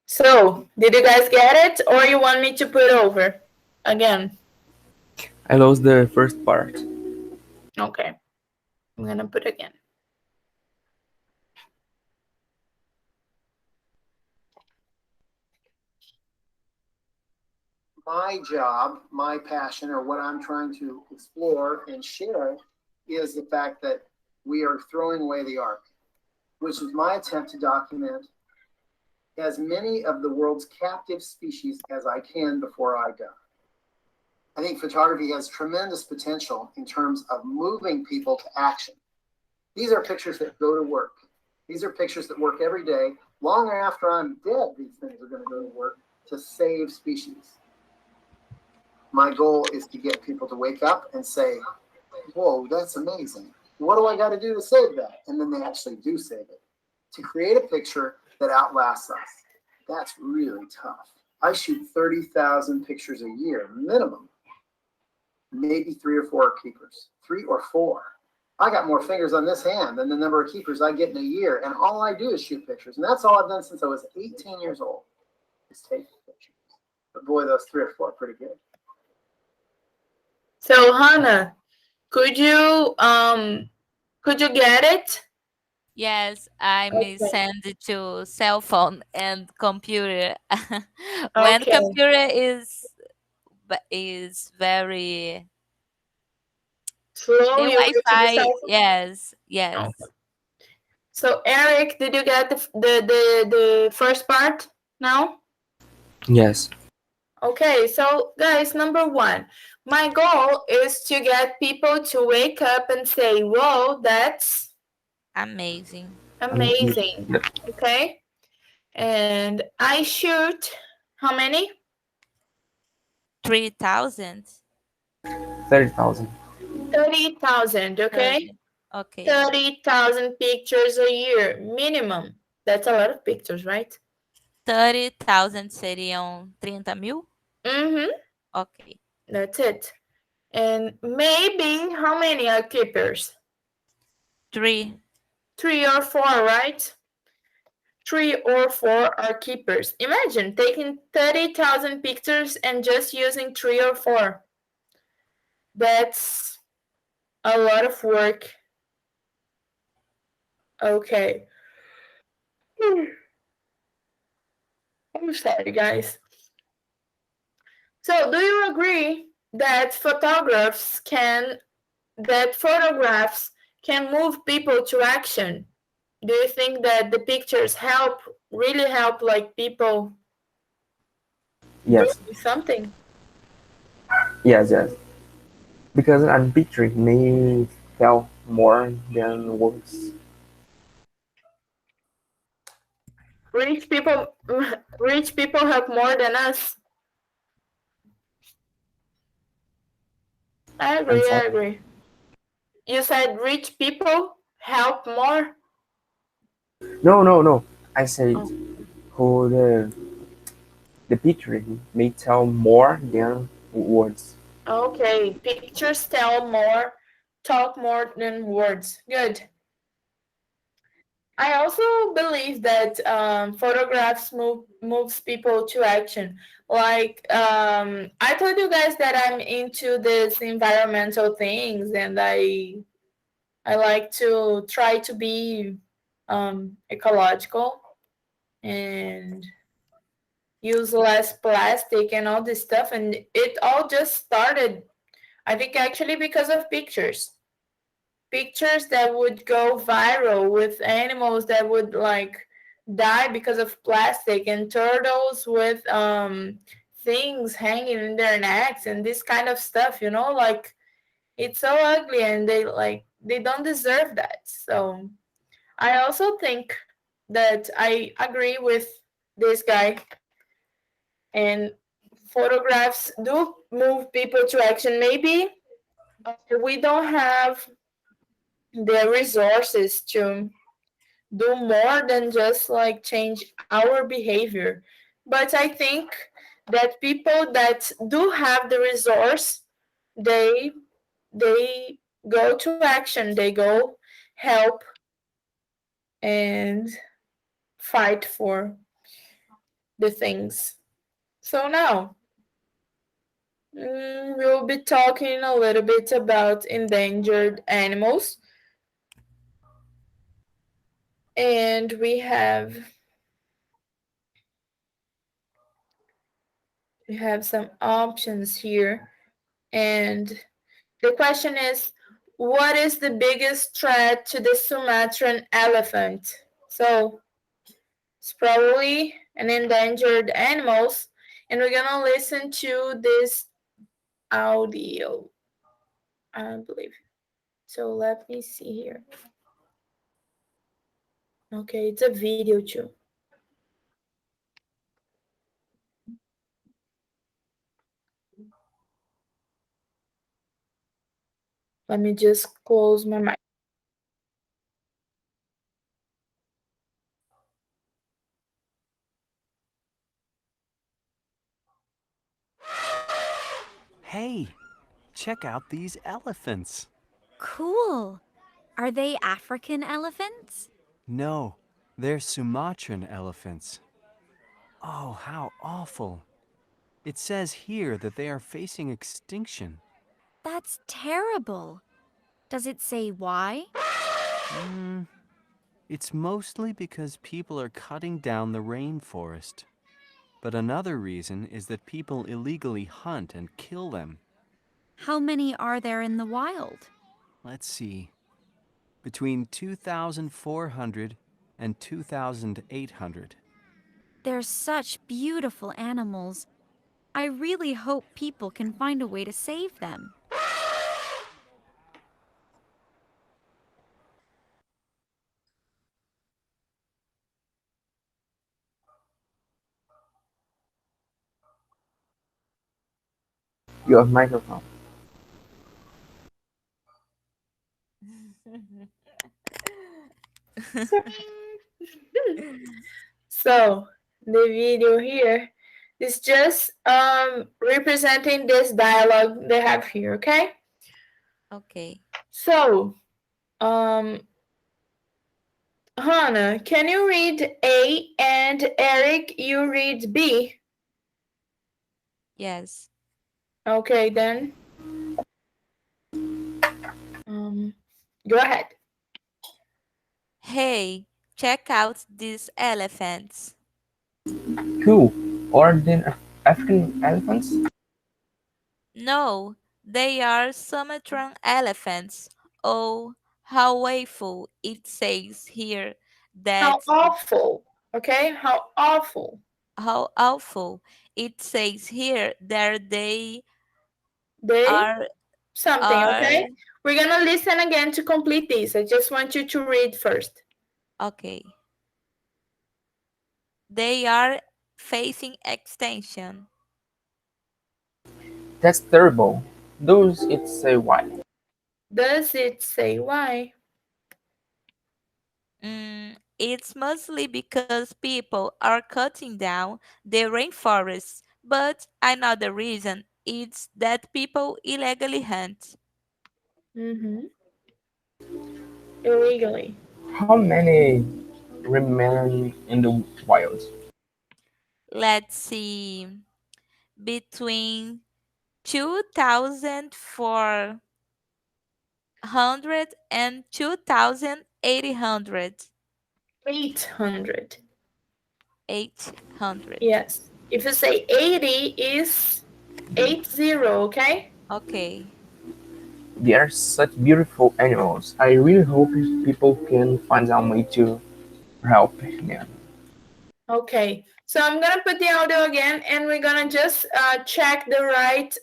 A: so did you guys get it or you want me to put over again?
C: I lost the first part.
A: Okay. I'm gonna put again.
E: My job, my passion, or what I'm trying to explore and share is the fact that we are throwing away the ark, which is my attempt to document as many of the world's captive species as I can before I die. I think photography has tremendous potential in terms of moving people to action. These are pictures that go to work. These are pictures that work every day. Long after I'm dead, these things are going to go to work to save species. My goal is to get people to wake up and say, whoa, that's amazing. What do I got to do to save that? And then they actually do save it. To create a picture that outlasts us. That's really tough. I shoot 30,000 pictures a year, minimum. Maybe three or four keepers. Three or four. I got more fingers on this hand than the number of keepers I get in a year, and all I do is shoot pictures. And that's all I've done since I was 18 years old, is take pictures. But boy, those three or four are pretty good.
A: So Hannah, could you could you get it?
B: Yes, I may
A: Okay.
B: send it to cell phone and computer. When
A: Okay.
B: computer is very
A: Slow,
B: the
A: you went to the
B: Wi-Fi.
A: cell phone.
B: Yes,
A: Okay.
B: yes.
A: So Eric, did you get the first part now?
C: Yes.
A: Okay, so guys, number one, my goal is to get people to wake up and say, "Whoa, that's
B: Amazing.
A: amazing."
C: Yep.
A: Okay, and I shoot how many?
B: 3,000.
C: 30,000.
A: 30,000. Okay,
B: 30. Okay.
A: 30,000 pictures a year minimum. That's a lot of pictures, right?
B: 30,000 seriam 30 mil?
A: Mm-hmm.
B: Ok.
A: That's it. And maybe how many are keepers?
B: 3.
A: Three or four, right? Three or four are keepers. Imagine taking 30,000 pictures and just using three or four. That's a lot of work. Okay. I'm sorry, guys. So, do you agree that photographs can move people to action? Do you think that the pictures really help, like people
C: Yes.
A: doing something?
C: Yes, yes. Because a picture may tell more than words.
A: Rich people, rich people help more than us. I
C: I'm
A: agree. I
C: sorry.
A: agree. You said rich people help more.
C: No, no, no. I said
A: Oh,
C: who the picture may tell more than words.
A: okay. Pictures talk more than words. Good. I also believe that photographs moves people to action. Like I told you guys that I'm into this environmental things, and I like to try to be ecological and use less plastic and all this stuff. And it all just started, I think, actually because of pictures that would go viral with animals that would like die because of plastic, and turtles with things hanging in their necks and this kind of stuff, like it's so ugly, and they don't deserve that. So I also think that I agree with this guy, and photographs do move people to action. Maybe we don't have the resources to do more than just like change our behavior. But I think that people that do have the resource, they they go to action. They go help and fight for the things. So now we'll be talking a little bit about endangered animals, and we have some options here. And the question is, what is the biggest threat to the Sumatran elephant? So it's probably an endangered animals, and we're gonna listen to this audio, I believe. So let me see here. Okay, it's a video too. Let me just close my mic.
F: Hey, check out these elephants.
G: Cool. Are they African elephants?
F: No, they're Sumatran elephants. Oh, how awful. It says here that they are facing extinction.
G: That's terrible. Does it say why?
F: Mm, it's mostly because people are cutting down the rainforest. But another reason is that people illegally hunt and kill them.
G: How many are there in the wild?
F: Let's see. between 2,400 and 2,800.
G: They're such beautiful animals. I really hope people can find a way to save them.
C: You have microphone.
A: So the video here is just representing this dialogue they have here, okay?
B: Okay.
A: So, um Hannah, can you read A and Eric, you read B?
B: Yes.
A: Okay, then um go ahead.
B: Hey, check out these elephants.
C: Cool. Or the African elephants?
B: No, they are Sumatran elephants. Oh, how awful it says here
A: How
B: that
A: awful. Okay? How awful.
B: how awful it says here that they
A: They
B: are
A: something,
B: are
A: okay? We're gonna listen again to complete this. I just want you to read first.
B: okay. They are facing extinction.
C: That's terrible. Does it say why?
A: Does it say why?
B: It's mostly because people are cutting down the rainforests, but another reason is that people illegally hunt.
A: Mm-hmm. Illegally.
C: How many remain in the wild?
B: Let's see, between 2,400 and 2,800.
A: 800.
B: 800.
A: Yes. If you say 80 is 80, okay?
B: Okay.
C: They are such beautiful animals. I really hope people can find some way to help them.
A: Okay. So I'm gonna put the audio again and we're gonna just check the right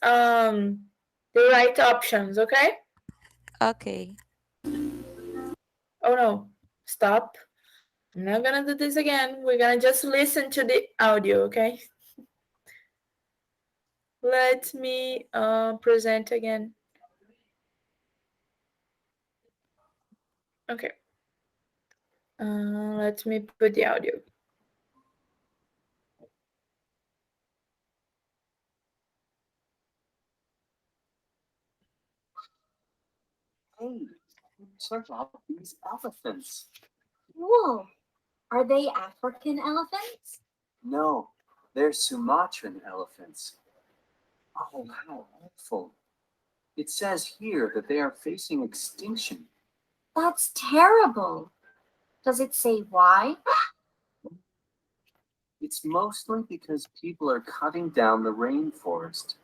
A: options, okay?
B: Okay.
A: Oh no. Stop. I'm not gonna do this again. We're gonna just listen to the audio, okay? Let me present again. Okay. Let me put the audio.
H: Hey, check out these elephants.
I: Cool. Are they African elephants?
H: No, they're Sumatran elephants. Oh, how awful. It says here that they are facing extinction.
I: That's terrible. Does it say why?
H: It's mostly because people are cutting down the rainforest.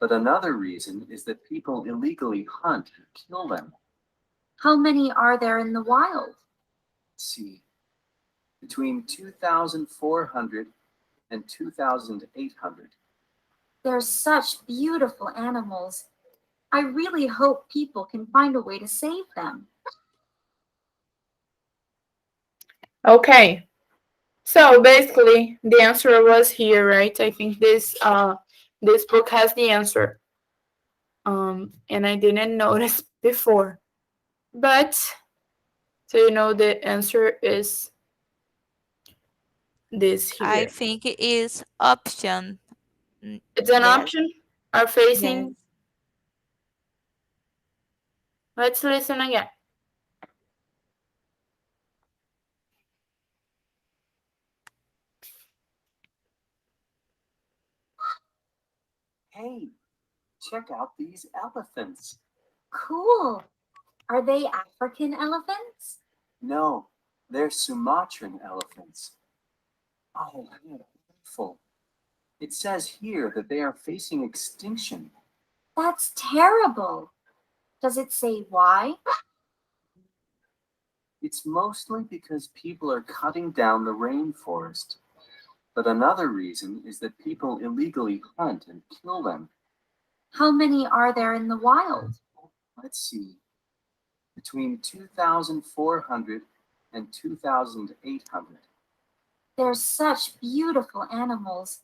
H: But another reason is that people illegally hunt and kill them.
I: How many are there in the wild?
H: Let's see, between 2,400 and 2,800.
I: They're such beautiful animals. I really hope people can find a way to save them.
A: Okay. So basically the answer was here, right? I think this book has the answer. And I didn't notice before. But so you know the answer is this
B: I
A: here.
B: think it is option.
A: It's an
B: Yes.
A: option. Are
B: Yes.
A: facing. Let's listen again.
H: Hey, check out these elephants.
I: Cool. Are they African elephants?
H: No, they're Sumatran elephants. Oh, how awful. It says here that they are facing extinction.
I: That's terrible. Does it say why?
H: It's mostly because people are cutting down the rainforest. But another reason is that people illegally hunt and kill them.
I: How many are there in the wild?
H: Let's see, between 2,400 and 2,800.
I: They're such beautiful animals.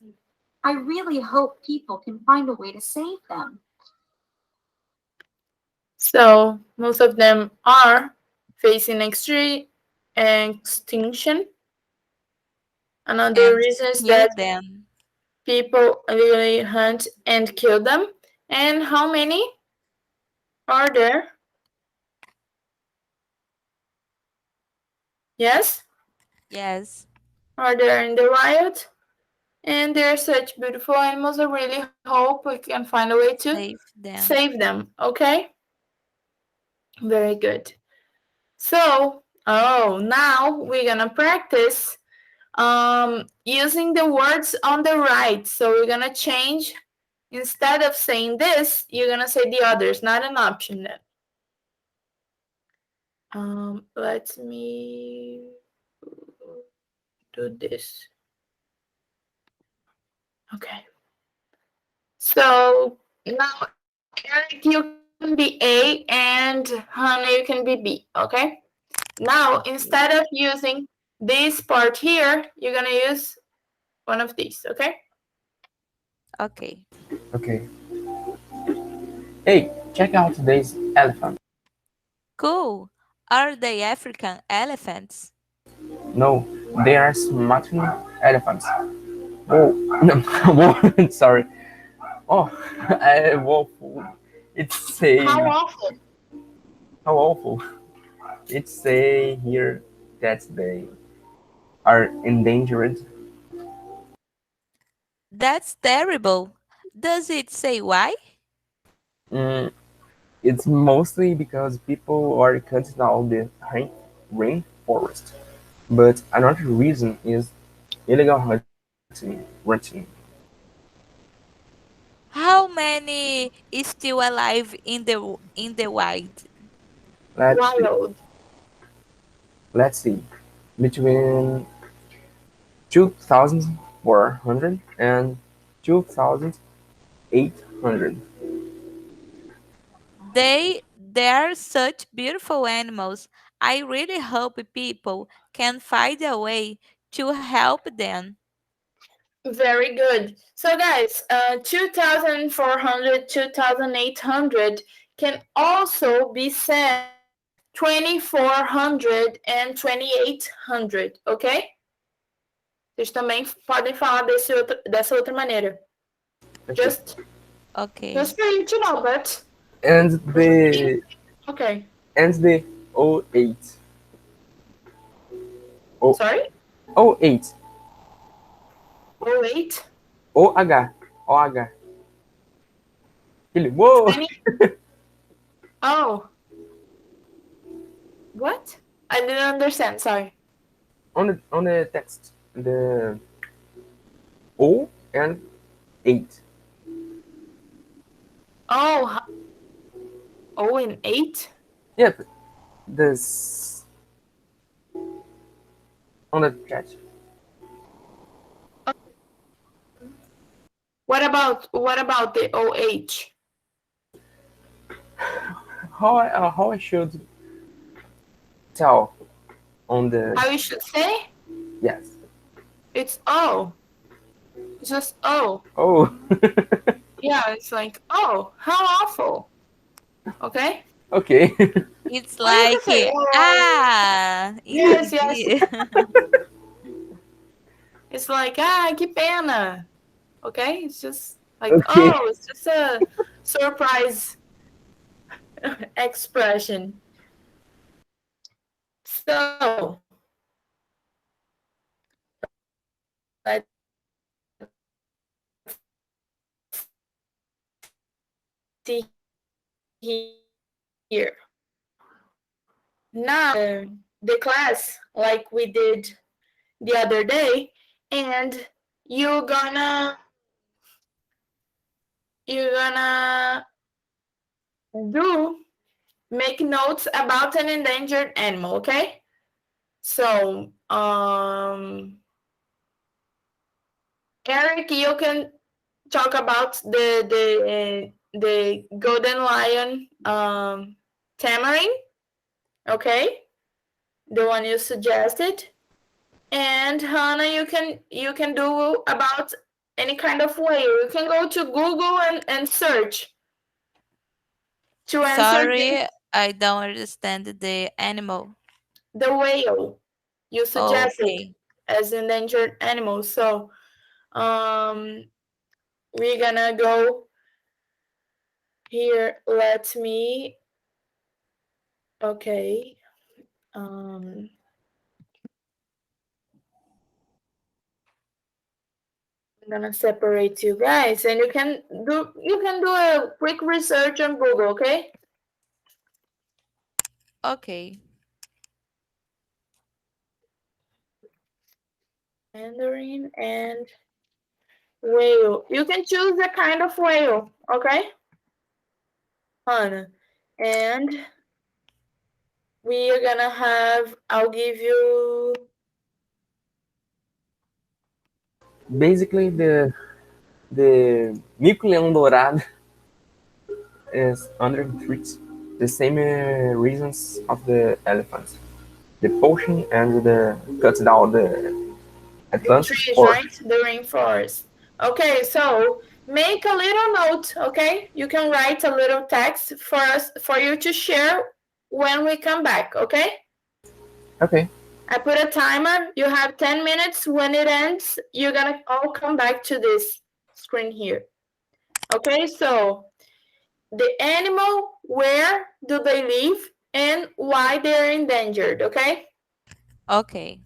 I: I really hope people can find a way to save them.
A: So most of them are facing extreme extinction. Another
B: And
A: reason is
B: kill
A: that
B: them.
A: people illegally hunt and kill them. And how many are there? Yes,
B: Yes,
A: are there in the wild? And they're such beautiful animals. I really hope we can find a way to
B: save them.
A: save them. Okay, very good. So, oh, now we're gonna practice using the words on the right. So we're gonna change. Instead of saying this, you're gonna say the others, not an option then. Let me do this. Okay. So now, Eric, you can be A, and Hannah, you can be B. Okay. Now, instead of
B: Okay.
A: using this part here, you're gonna use one of these. Okay.
B: Okay.
C: Okay. Hey, check out today's elephant.
B: Cool. Are they African elephants?
C: No, they are Sumatran elephants. Oh, no, whoa, sorry. Oh, whoa, it's
A: How
C: saying
A: often?
C: how awful. It's say here that they are endangered.
B: That's terrible. Does it say why?
C: Mm, it's mostly because people are cutting down the rainforest. But another reason is illegal hunting.
B: How many is still alive in the wild?
C: Let's see.
A: Wild.
C: Let's see. Between 2,400 and 2,800.
B: They are such beautiful animals. I really hope people can find a way to help them.
A: Very good. So, guys, 2,400, 2,800 can also be said 2,400 and 2,800, ok? Vocês também podem falar dessa outra maneira.
C: Okay.
A: Just,
B: Okay.
A: just for you to know, but
C: And
A: for me,
C: the
A: okay.
C: and the O 08. O
A: Sorry?
C: 08.
A: Oh, wait.
C: OH. OH. Ele, whoa!
A: 20. Oh, what? I didn't understand. Sorry.
C: On the text, the O and 8.
A: Oh, oh, and 8?
C: Yep, this on the chat.
A: What about the OH?
C: How I should tell on the
A: How you should say?
C: yes.
A: It's O. It's just O.
C: Oh,
A: Yeah, it's like, oh, how awful. Okay?
C: okay.
B: It's
A: Or you can
B: like,
A: say, oh, yes, yes.
B: entendi.
A: It's like, ah, que pena. Okay? It's just like,
C: Okay.
A: oh, it's just a surprise expression. So, let's see here. Now, the class like we did the other day, and you're gonna you're gonna do make notes about an endangered animal, okay? So, Eric, you can talk about the golden lion tamarin, okay? The one you suggested. And Hannah, you can do about any kind of whale. You can go to Google and search to answer
B: Sorry, I don't understand the animal.
A: the whale you suggested
B: Okay.
A: as endangered animal. So um we're gonna go here. Let me okay. Um I'm gonna separate you guys and you can do a quick research on Google, okay?
B: Okay.
A: Mandarin and whale. You can choose the kind of whale, okay? Hannah. And we are gonna have, I'll give you,
C: Basically, the mico-leão dourado is under threat. The same reasons of the elephants. The poaching and the cuts down the
A: the
C: Atlantic
A: trees, right?
C: forest.
A: The rainforest. Okay, so make a little note, okay? You can write a little text for us, for you to share when we come back, okay?
C: Okay.
A: I put a timer. You have 10 minutes. When it ends, you're gonna all come back to this screen here. Okay, so the animal, where do they live, and why they're endangered, okay?
B: Okay.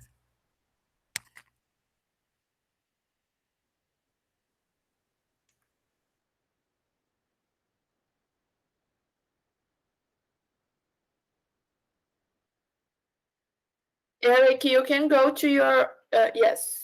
A: Eric, you can go to your, yes.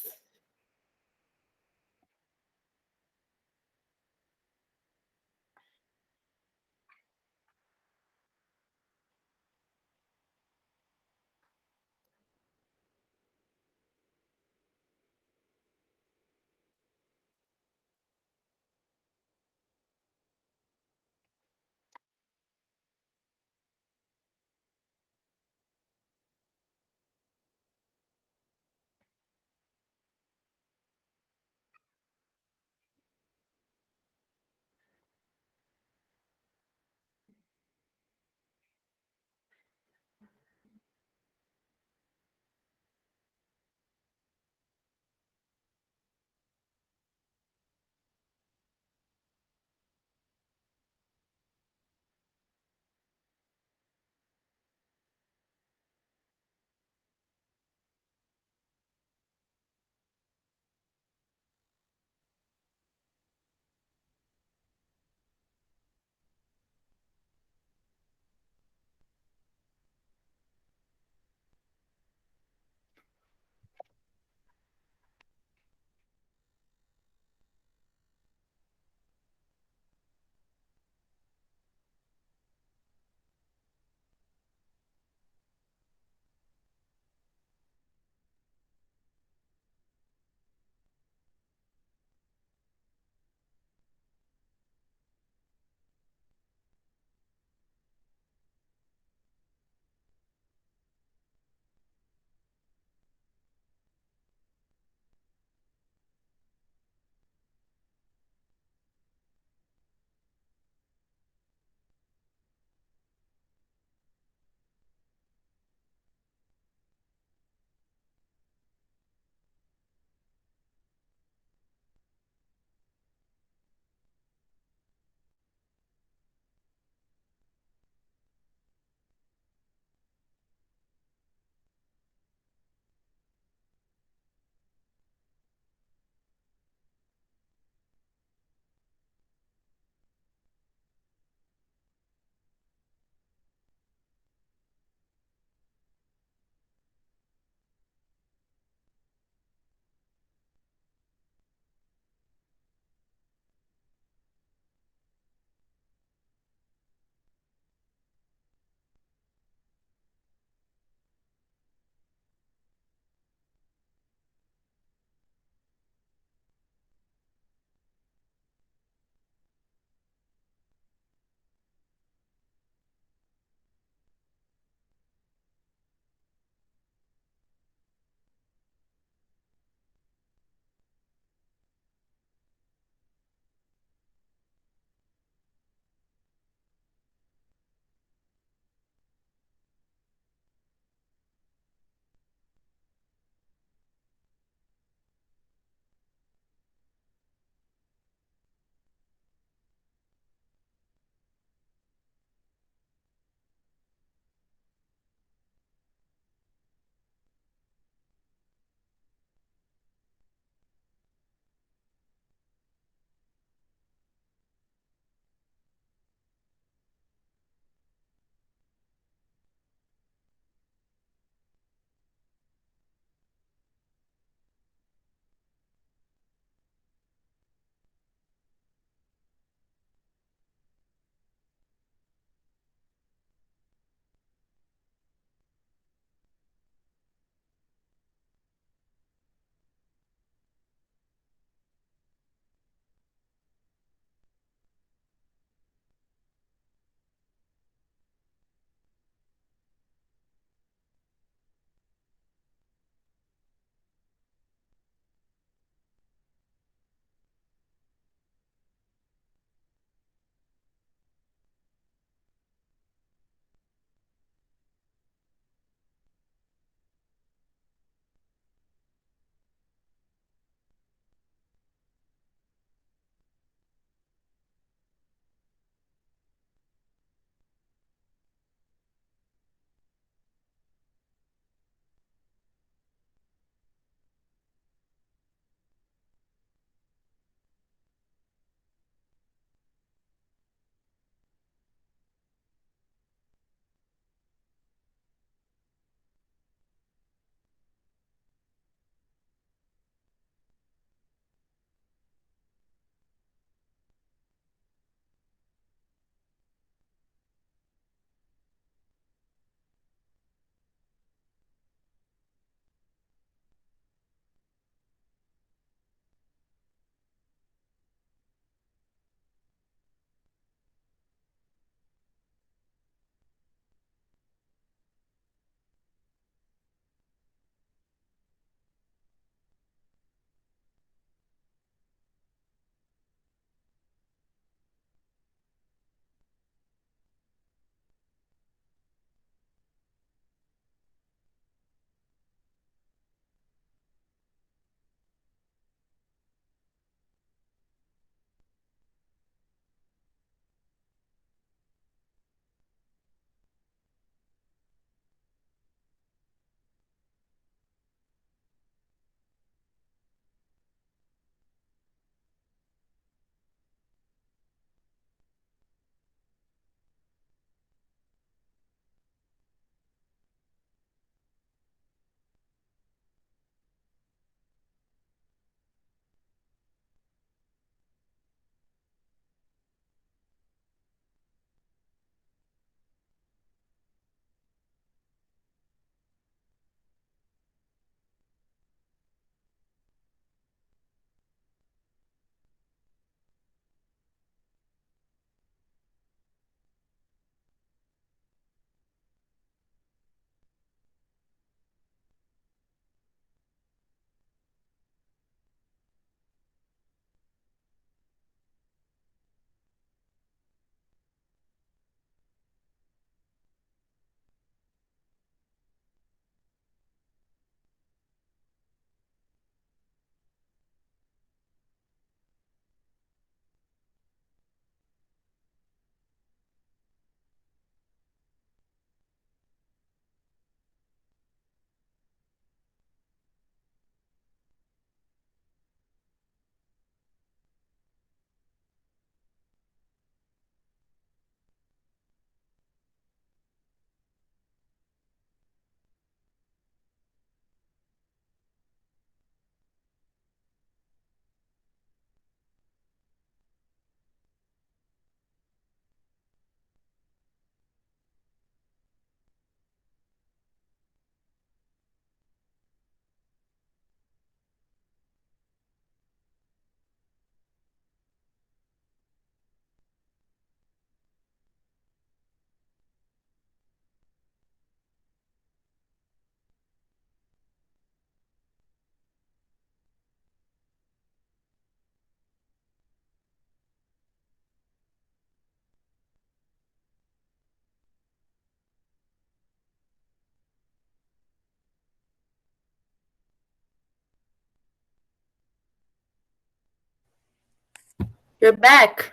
A: You're back.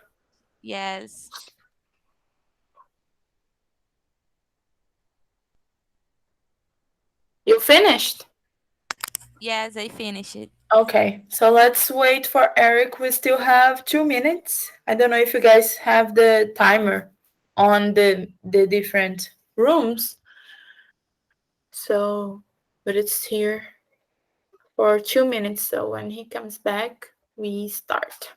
B: Yes.
A: You finished?
B: Yes, I finished it.
A: Okay, so let's wait for Eric. We still have 2 minutes. I don't know if you guys have the timer on the different rooms. So, but it's here for 2 minutes. So when he comes back, we start.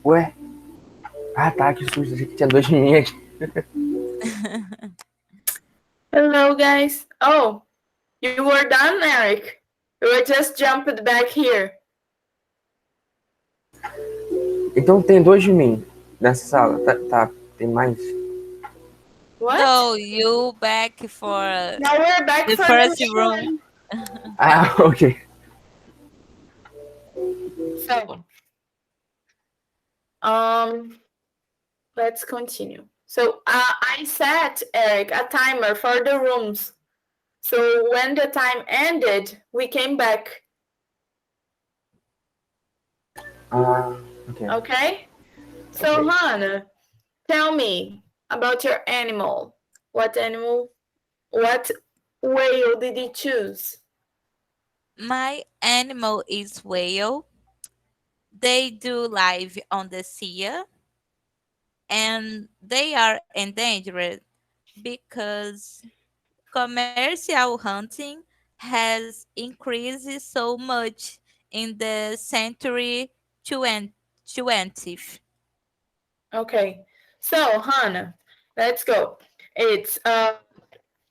C: Ué? Ah, tá, que susto. Achei que tinha dois de mim aqui.
A: Hello, guys. Oh, you were done, Eric. You were just jumped back here.
C: Então tem dois de mim nessa sala. Tá, tem mais.
A: What?
B: No, you back for
A: Now we're back
B: the
A: for the
B: first room.
A: one.
C: Ah, ok.
A: So, um, let's continue. So, I set Eric a timer for the rooms. So when the time ended, we came back.
C: Ah, ok.
A: Okay? So,
C: Ok.
A: Hannah, tell me about your animal. What animal? What whale did you choose?
B: My animal is whale. They do live on the sea and they are endangered because commercial hunting has increased so much in the century 20th.
A: Okay. So, Hannah, let's go. It's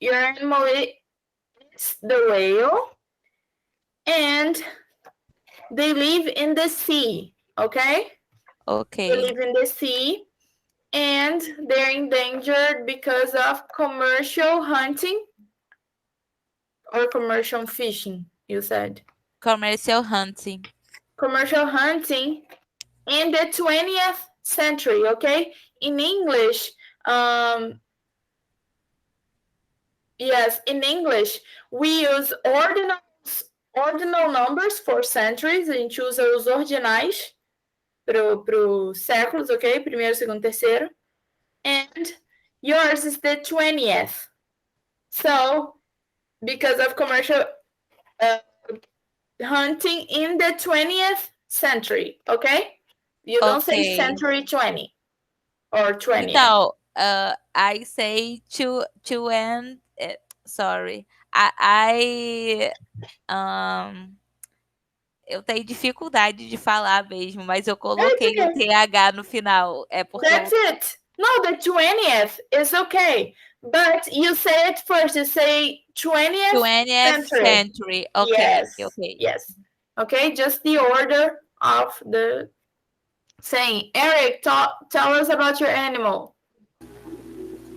A: your animal is the whale, and they live in the sea. Okay, they
B: Okay,
A: live in the sea, and they're endangered because of commercial hunting or commercial fishing. You said
B: commercial hunting.
A: commercial hunting in the 20th century. Okay, in English, um, yes, in English, we use ordinal numbers for centuries. A gente usa os ordinais pro séculos, ok? Primeiro, segundo, terceiro. And yours is the 20th. So, because of commercial uh, hunting in the 20th century, okay? You don't say
B: Okay.
A: century 20 or 20th.
B: Então, I say to end. Sorry, eu tenho dificuldade de falar mesmo, mas eu
A: It's
B: coloquei o
A: okay.
B: TH no final. É porque
A: That's
B: eu
A: it. No, the 20th is okay. But you say it first. You say 20th
B: 20th
A: century.
B: century. Okay,
A: Yes.
B: okay.
A: Yes. Okay, just the order of saying, Eric, tell us about your animal.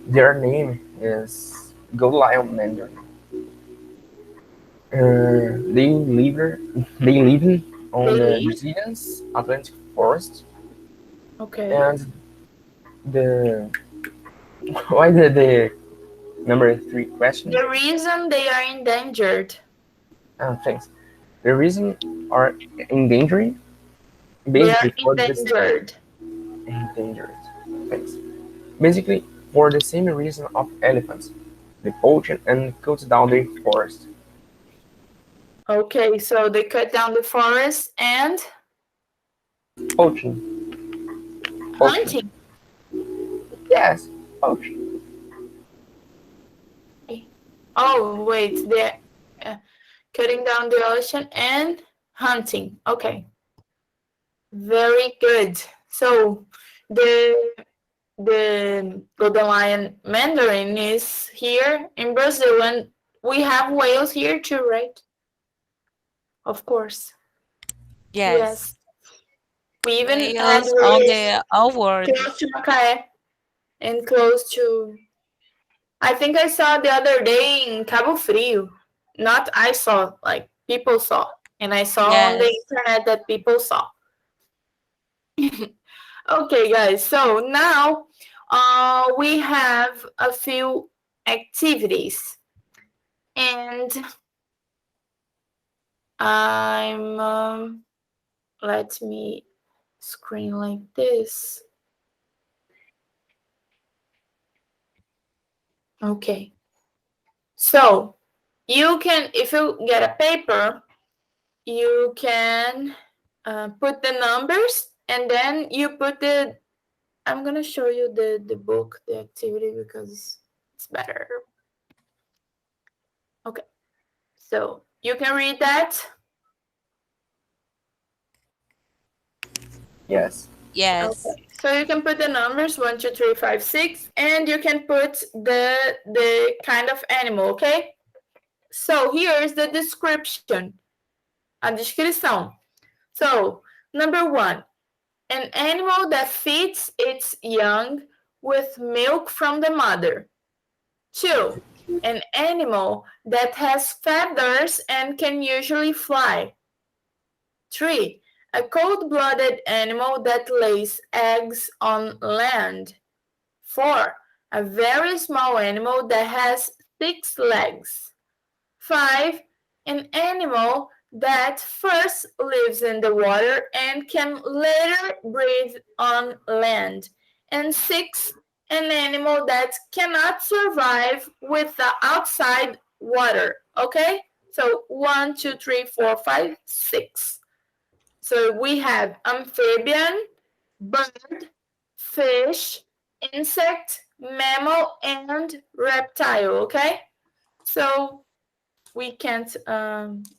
C: Their name is Gold Lion Mandarin. They live they live on
A: They
C: the
A: leave?
C: Brazilian's Atlantic forest,
A: Okay.
C: and the why the number three question?
A: The reason they are endangered.
C: Thanks. The reason are endangered
A: They are
C: basically for this
A: endangered.
C: endangered. Thanks. Basically for the same reason of elephants, the poaching and cut down the forest.
A: Okay, so they cut down the forest and
C: Poaching, poaching.
A: hunting.
C: Yes, poaching.
A: Oh, wait, they're uh, cutting down the ocean and hunting. Okay, very good. So the golden lion mandarin is here in Brazil, and we have whales here too, right? Of course.
B: Yes.
A: Yes. We even had
B: Whales on
A: whales
B: the award.
A: close to Macaé and close to. I think I saw the other day in Cabo Frio. Not I saw, like people saw. And I saw on the
B: Yes.
A: internet that people saw. Okay, guys. So now we have a few activities. And I'm, let me screen like this. Okay. So you can, if you get a paper, you can put the numbers and then you put the. I'm gonna show you the book, the activity because it's better. Okay, so you can read that.
C: Yes.
B: Yes.
A: Okay, so you can put the numbers 1, 2, 3, 5, 6, and you can put the kind of animal. Okay. So here is the description, a descrição. So number 1, an animal that feeds its young with milk from the mother. 2, an animal that has feathers and can usually fly. 3, a cold-blooded animal that lays eggs on land. 4, a very small animal that has 6 legs. 5, an animal that first lives in the water and can later breathe on land. And 6, an animal that cannot survive with the outside water. Okay? So 1, 2, 3, 4, 5, 6. So we have amphibian, bird, fish, insect, mammal, and reptile. Okay? So we can't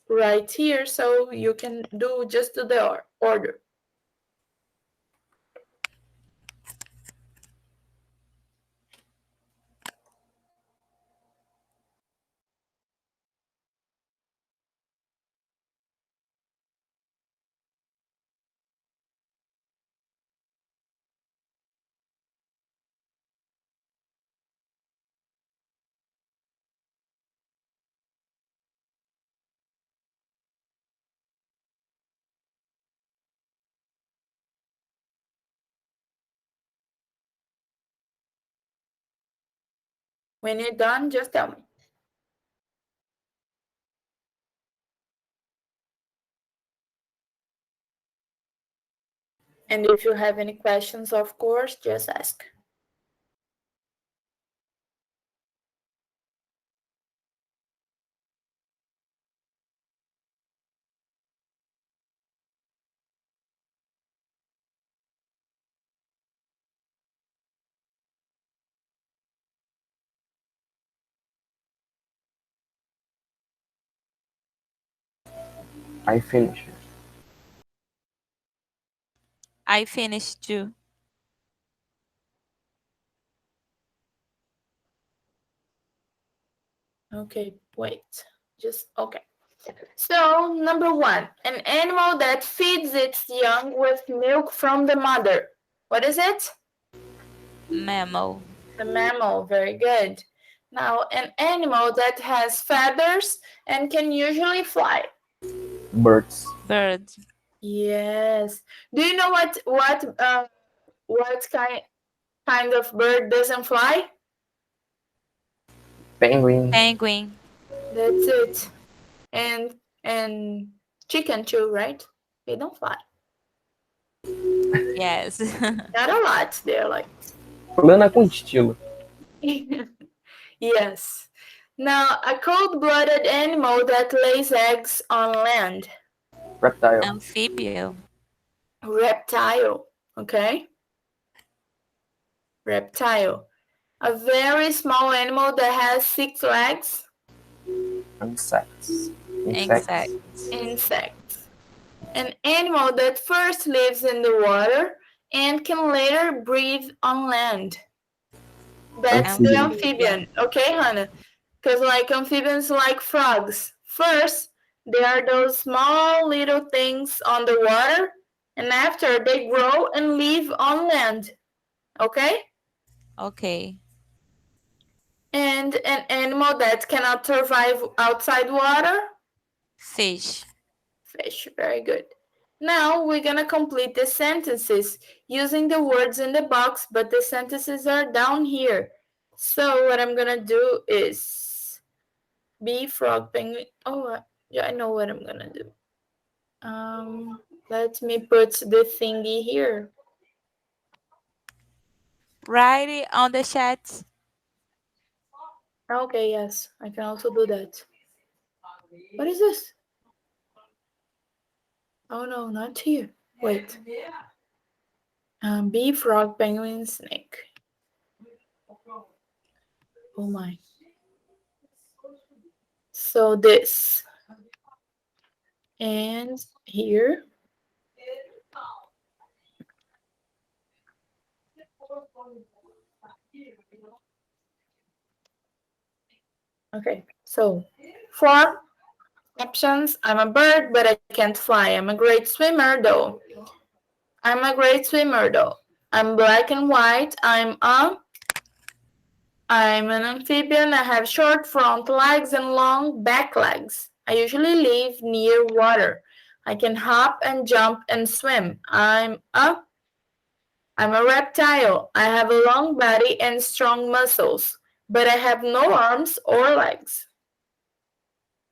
A: write here, so you can do just the order. When you're done, just tell me. And if you have any questions, of course, just ask.
C: I finished.
B: I finished too.
A: Okay, wait. Just okay. So, number one, an animal that feeds its young with milk from the mother. What is it?
B: Mammal.
A: The mammal. Very good. Now, an animal that has feathers and can usually fly.
C: Birds.
B: Bird.
A: Yes. Do you know what kind of bird doesn't fly?
C: Penguin.
B: Penguin.
A: That's it. And chicken too, right? They don't fly.
B: Yes.
A: Not a lot. They're like
C: Plana com estilo.
A: yes. Now, a cold-blooded animal that lays eggs on land.
C: Reptile.
B: Amphibia.
A: Reptile. Okay? Reptile. A very small animal that has 6 legs.
C: Insects. Insects.
B: Insects.
A: Insects. An animal that first lives in the water and can later breathe on land. That's the
C: Amphibian.
A: amphibian. Okay, Hannah? Because like amphibians like frogs. First, they are those small little things on the water, and after they grow and live on land. Okay?
B: Okay.
A: And an animal that cannot survive outside water?
B: Fish.
A: Fish. Very good. Now we're gonna complete the sentences using the words in the box, but the sentences are down here. So what I'm gonna do is bee, frog, penguin. Oh, yeah, I know what I'm gonna do. Let me put the thingy here.
B: Write it on the chat.
A: Okay, yes, I can also do that. What is this? Oh no, not here. Wait. Bee, frog, penguin, snake. Oh my. So this and here. Okay, so for options, I'm a bird, but I can't fly. I'm a great swimmer, though. I'm a great swimmer, though. I'm black and white. I'm an amphibian. I have short front legs and long back legs. I usually live near water. I can hop and jump and swim. I'm a reptile. I have a long body and strong muscles, but I have no arms or legs.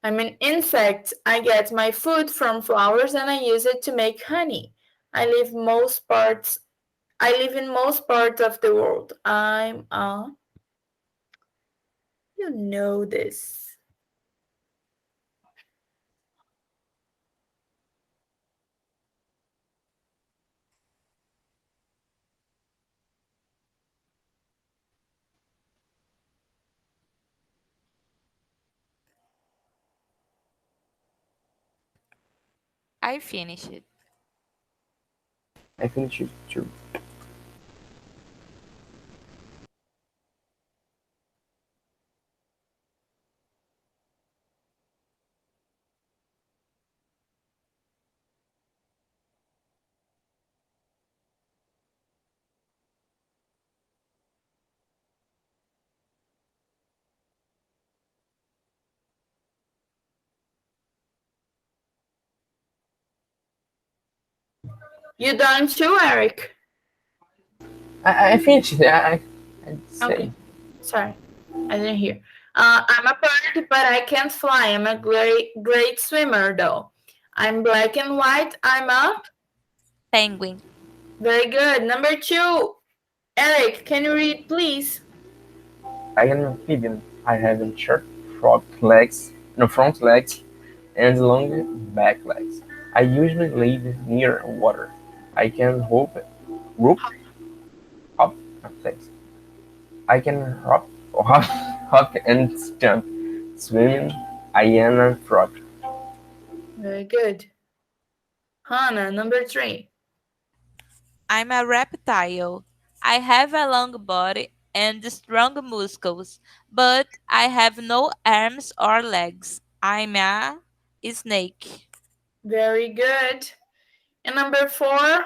A: I'm an insect. I get my food from flowers and I use it to make honey. I live most parts I live in most parts of the world. You know this.
B: I finished it.
C: I finished it too.
A: You done too, Eric?
C: I finished it. I say.
A: Okay. Sorry. I didn't hear. I'm a bird, but I can't fly. I'm a great swimmer, though. I'm black and white. I'm a
B: Penguin.
A: very good. Number two, Eric, can you read, please?
C: I am amphibian. I have short front legs, and long back legs. I usually live near water. I can rope, hop, thanks. I can hop and jump. Swimming, I am a frog.
A: Very good. Hannah, number three.
B: I'm a reptile. I have a long body and strong muscles, but I have no arms or legs. I'm a Snake.
A: Very good. And number four,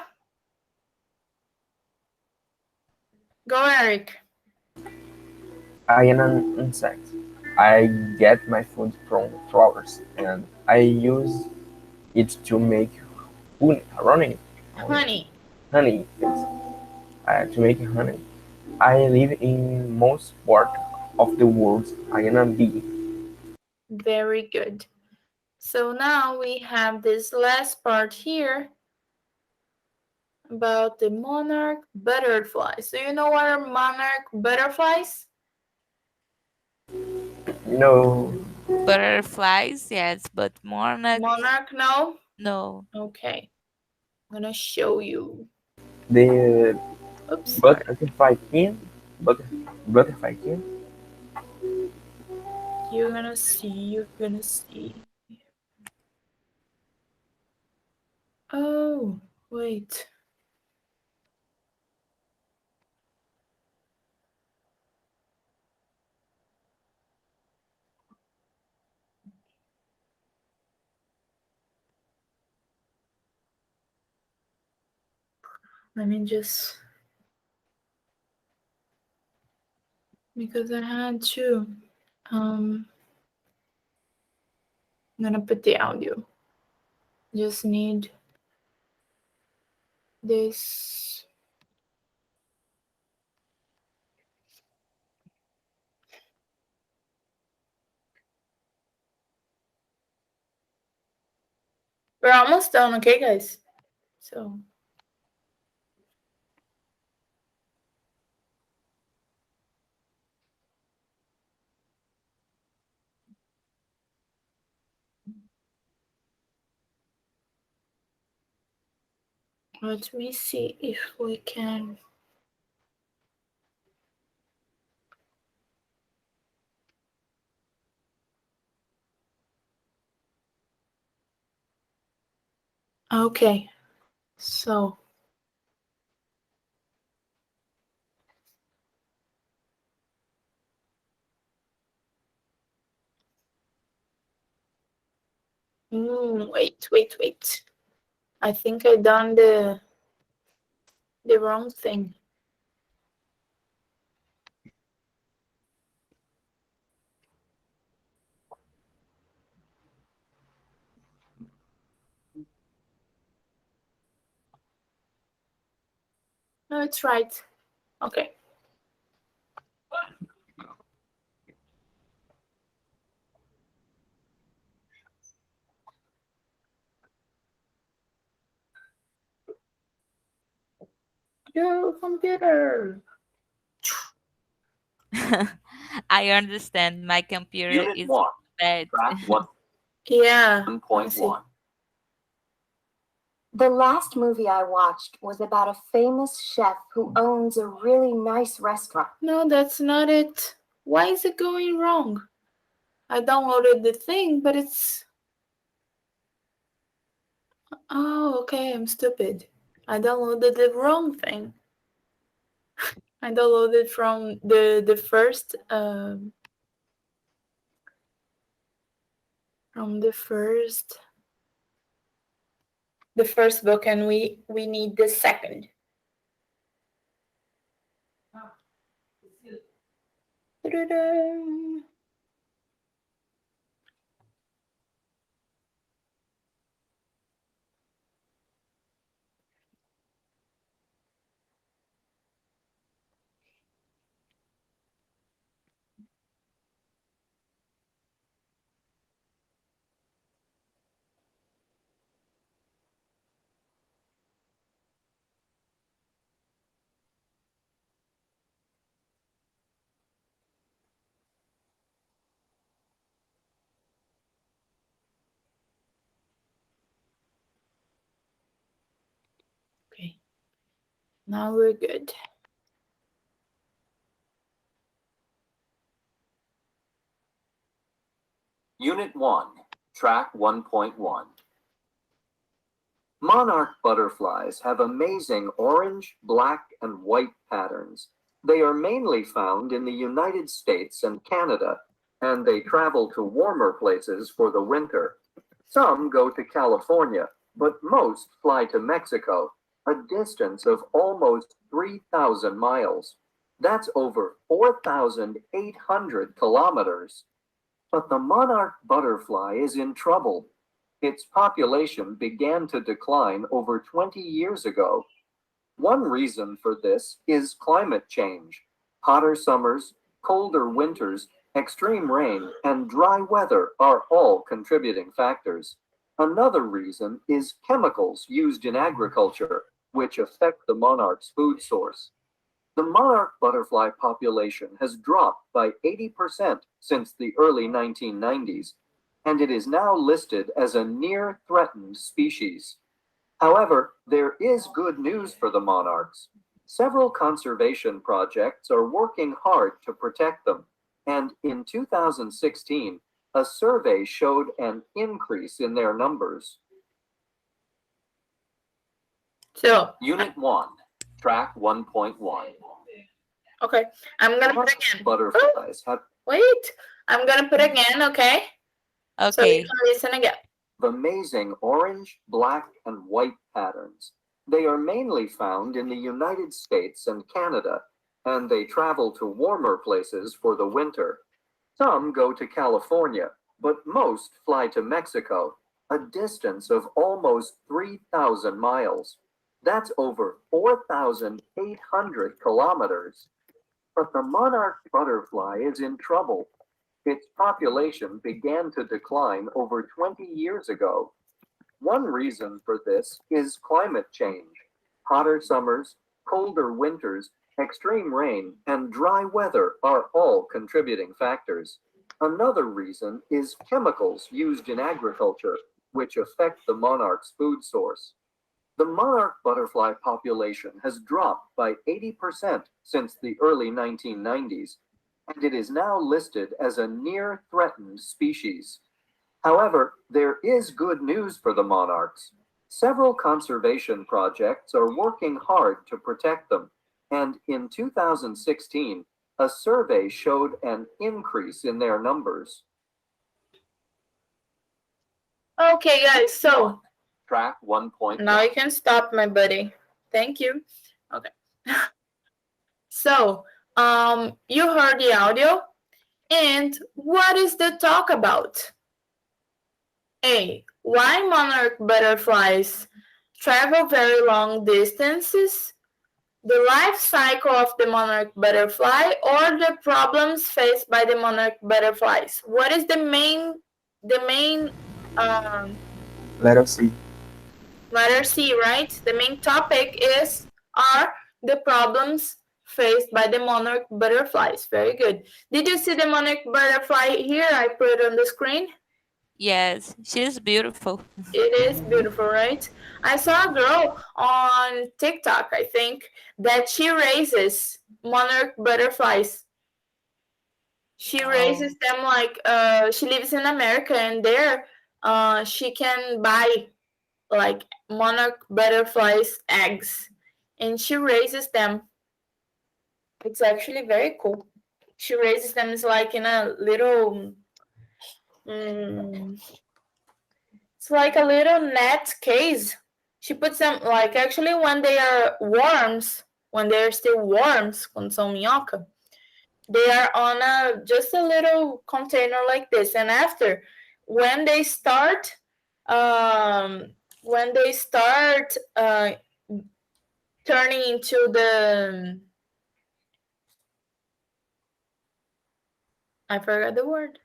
A: go Eric.
C: I am an insect. I get my food from flowers, and I use it to make honey,
A: Honey.
C: honey, yes. To make honey. I live in most part of the world. I am a bee.
A: Very good. So now we have this last part here about the monarch butterflies. Do you know what are monarch butterflies?
C: No,
B: Butterflies, yes, but monarch,
A: Monarch, no?
B: no.
A: Okay. I'm gonna show you.
C: the
A: Oops, sorry.
C: butterfly king, but butterfly king.
A: You're gonna see, you're gonna see. Oh, wait. Let me just, because I had to. Um, I'm gonna put the audio. Just need this. We're almost done, okay, guys? So, let me see if we can. Okay, so wait. I think I done the wrong thing. No, it's right. Okay. Your computer.
B: I understand my computer
H: Unit
B: is
H: 1,
B: bad.
H: track 1.
A: Yeah. Let me see.
H: 1.1. The last movie I watched was about a famous chef who owns a really nice restaurant.
A: No, that's not it. Why is it going wrong? I downloaded the thing, but it's. Oh, okay. I'm stupid. I downloaded the wrong thing. I downloaded from the first from the first book, and we need the second. Ta-da-da. Okay, now we're good.
H: Unit 1, track 1.1. Monarch butterflies have amazing orange, black, and white patterns. They are mainly found in the United States and Canada, and they travel to warmer places for the winter. Some go to California, but most fly to Mexico, a distance of almost 3,000 miles. That's over 4,800 kilometers. But the monarch butterfly is in trouble. Its population began to decline over 20 years ago. One reason for this is climate change. Hotter summers, colder winters, extreme rain, and dry weather are all contributing factors. Another reason is chemicals used in agriculture, which affect the monarch's food source. The monarch butterfly population has dropped by 80% since the early 1990s, and it is now listed as a near threatened species. However, there is good news for the monarchs. Several conservation projects are working hard to protect them, and in 2016, a survey showed an increase in their numbers.
A: So,
H: Unit 1, Track 1.1.
A: okay, I'm gonna put again.
H: Butterflies have
A: Wait, I'm gonna put again, okay? So you
B: Okay.
A: can listen again.
H: amazing orange, black, and white patterns. They are mainly found in the United States and Canada, and they travel to warmer places for the winter. Some go to California, but most fly to Mexico, a distance of almost 3,000 miles. That's over 4,800 kilometers. But the monarch butterfly is in trouble. Its population began to decline over 20 years ago. One reason for this is climate change. Hotter summers, colder winters, extreme rain, and dry weather are all contributing factors. Another reason is chemicals used in agriculture, which affect the monarch's food source. The monarch butterfly population has dropped by 80% since the early 1990s, and it is now listed as a near threatened species. However, there is good news for the monarchs. Several conservation projects are working hard to protect them, and in 2016, a survey showed an increase in their numbers.
A: Okay, guys, so
H: Track 1.1.
A: now you can stop, my buddy. Thank you. Okay. So, you heard the audio, and what is the talk about? A. Why monarch butterflies travel very long distances, the life cycle of the monarch butterfly, or the problems faced by the monarch butterflies. What is the main um,
C: Let us see.
A: letter C, right? The main topic are the problems faced by the monarch butterflies. Very good. Did you see the monarch butterfly here? I put on the screen.
B: Yes, she's beautiful.
A: It is beautiful, right? I saw a girl on TikTok, I think, that she raises monarch butterflies. She
B: Oh.
A: raises them like she lives in America, and there she can buy like monarch butterflies eggs, and she raises them. It's actually very cool. She raises them is like in a little mm, it's like a little net case. She puts them like actually when they are worms, when they're still worms, quando são minhoca, they are on a just a little container like this. And after, when they start, um, when they start turning into the, I forgot the word.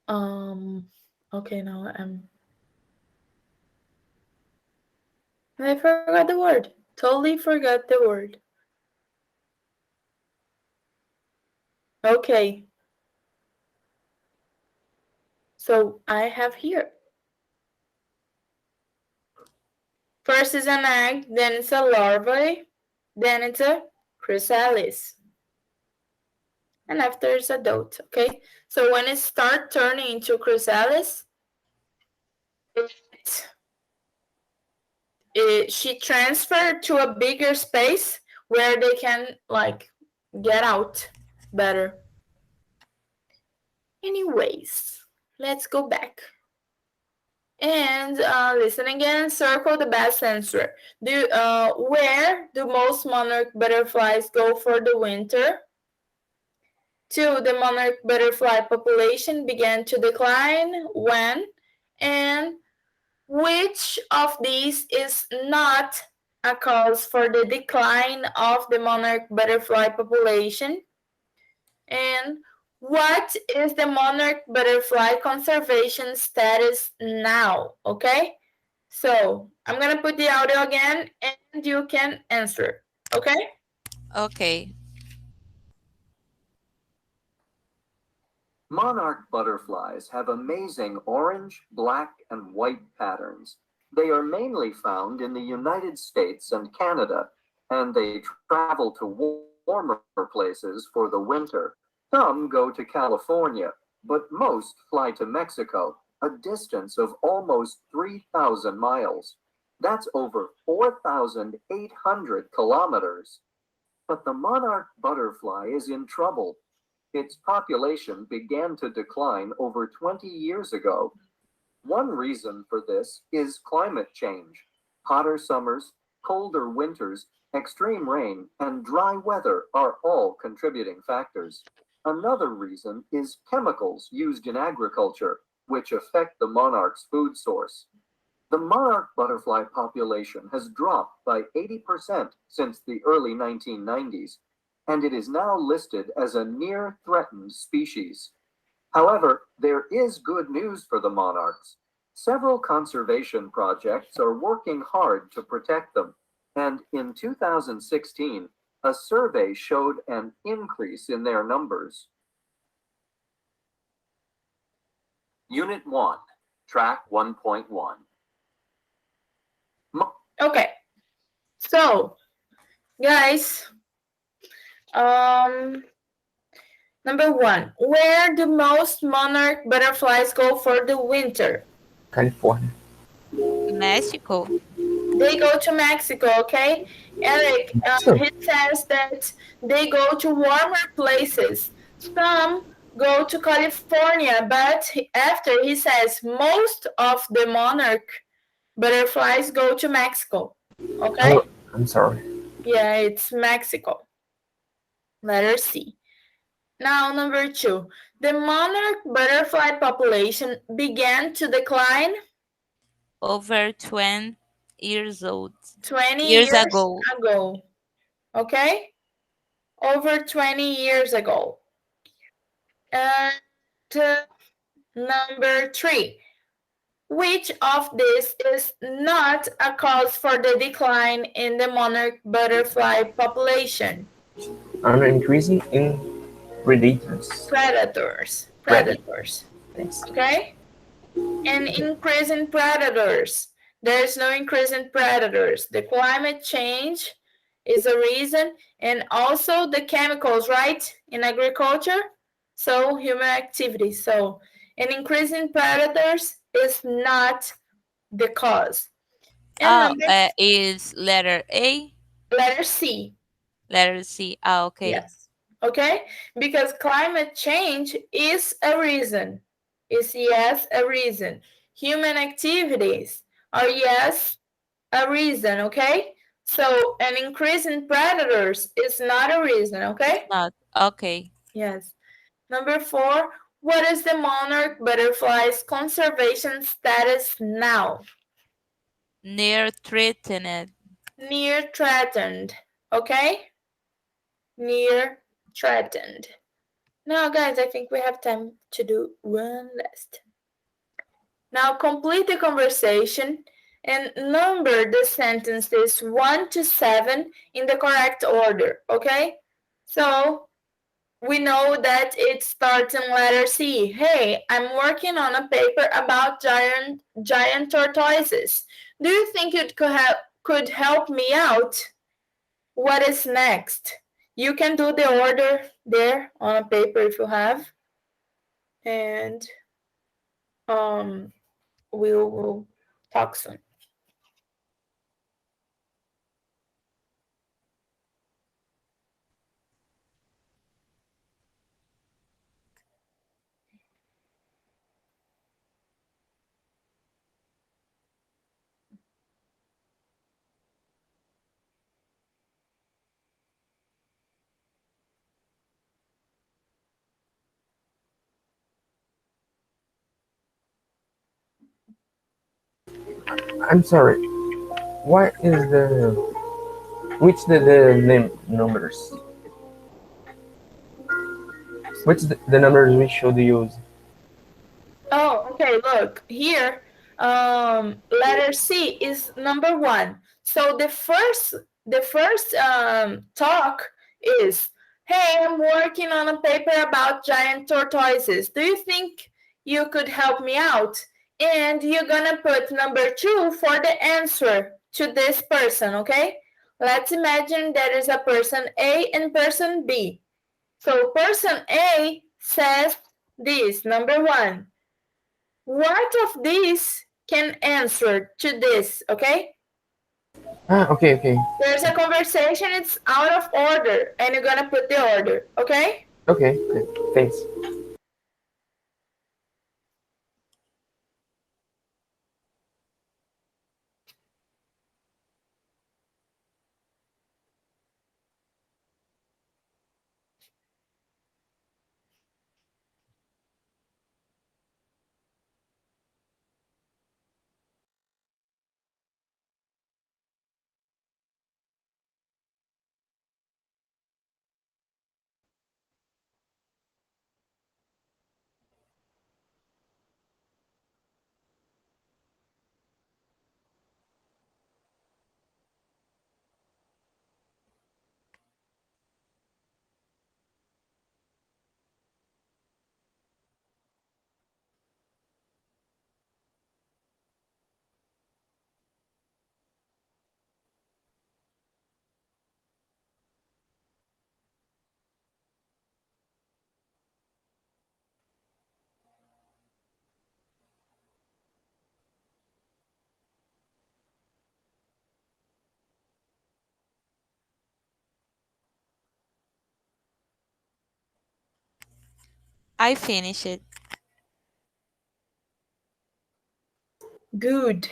A: Um, okay, now I forgot the word. Totally forgot the word. Okay, so I have here. First is an egg, then it's a larvae, then it's a chrysalis, and after it's adult. Okay, so when it starts turning into chrysalis, she transferred to a bigger space where they can like get out better. Anyways, let's go back and listen again. Circle the best answer. Where do most monarch butterflies go for the winter? Two, the monarch butterfly population began to decline when, and which of these is not a cause for the decline of the monarch butterfly population? And what is the monarch butterfly conservation status now? Okay, so I'm gonna put the audio again and you can answer. Okay?
B: Okay.
H: Monarch butterflies have amazing orange, black, and white patterns. They are mainly found in the United States and Canada, and they travel to warmer places for the winter. Some go to California, but most fly to Mexico, a distance of almost 3,000 miles. That's over 4,800 kilometers. But the monarch butterfly is in trouble. Its population began to decline over 20 years ago. One reason for this is climate change. Hotter summers, colder winters, extreme rain, and dry weather are all contributing factors. Another reason is chemicals used in agriculture, which affect the monarch's food source. The monarch butterfly population has dropped by 80% since the early 1990s, and it is now listed as a near threatened species. However, there is good news for the monarchs. Several conservation projects are working hard to protect them, and in 2016, a survey showed an increase in their numbers. Unit 1, Track 1.1.
A: Okay. So, guys, um, number one, where do most monarch butterflies go for the winter?
C: California.
B: Mexico.
A: They go to Mexico, okay? Eric,
C: So,
A: he says that they go to warmer places. Some go to California, but after he says most of the monarch butterflies go to Mexico, okay?
C: oh, I'm sorry.
A: Yeah, it's Mexico. Letter C. Now, number two, the monarch butterfly population began to decline
B: Over 20 years old.
A: 20
B: Years
A: years
B: ago.
A: ago, okay? Over 20 years ago. And number three, which of these is not a cause for the decline in the monarch butterfly population?
C: An increasing in predators.
A: Predators.
C: Predators.
A: Predators.
C: Thanks.
A: Okay? An increase in predators. There is no increase in predators. The climate change is a reason, and also the chemicals, right, in agriculture. So human activity. So an increase in predators is not the cause. And
B: Oh,
A: number
B: is letter A,
A: letter C.
B: letter C. Ah, okay.
A: Yes. Okay? Because climate change is a reason. Is yes a reason. Human activities are yes a reason, okay? So an increase in predators is not a reason,
B: It's
A: okay?
B: not. Okay.
A: Yes. Number four, what is the monarch butterfly's conservation status now?
B: Near threatened.
A: Near threatened, okay? Near threatened. Now, guys, I think we have time to do one last. Now, complete the conversation and number the sentences 1 to 7 in the correct order, okay? So, we know that it starts in letter C. Hey, I'm working on a paper about giant tortoises. Do you think it could help me out? What is next? You can do the order there on a paper if you have. And um, we will talk soon.
C: I'm sorry. What is the which the name numbers? Which the numbers we should use?
A: Oh, okay. Look here. Letter C is number one. So the first talk is, "Hey, I'm working on a paper about giant tortoises. Do you think you could help me out?" And you're gonna put number two for the answer to this person. Okay. Let's imagine there is a person A and person B. So person A says this, number one. What of these can answer to this, okay?
C: Ah, okay, okay,
A: There's a conversation, it's out of order, and you're gonna put the order, okay?
C: okay, okay. Thanks.
B: I finished it.
A: Good.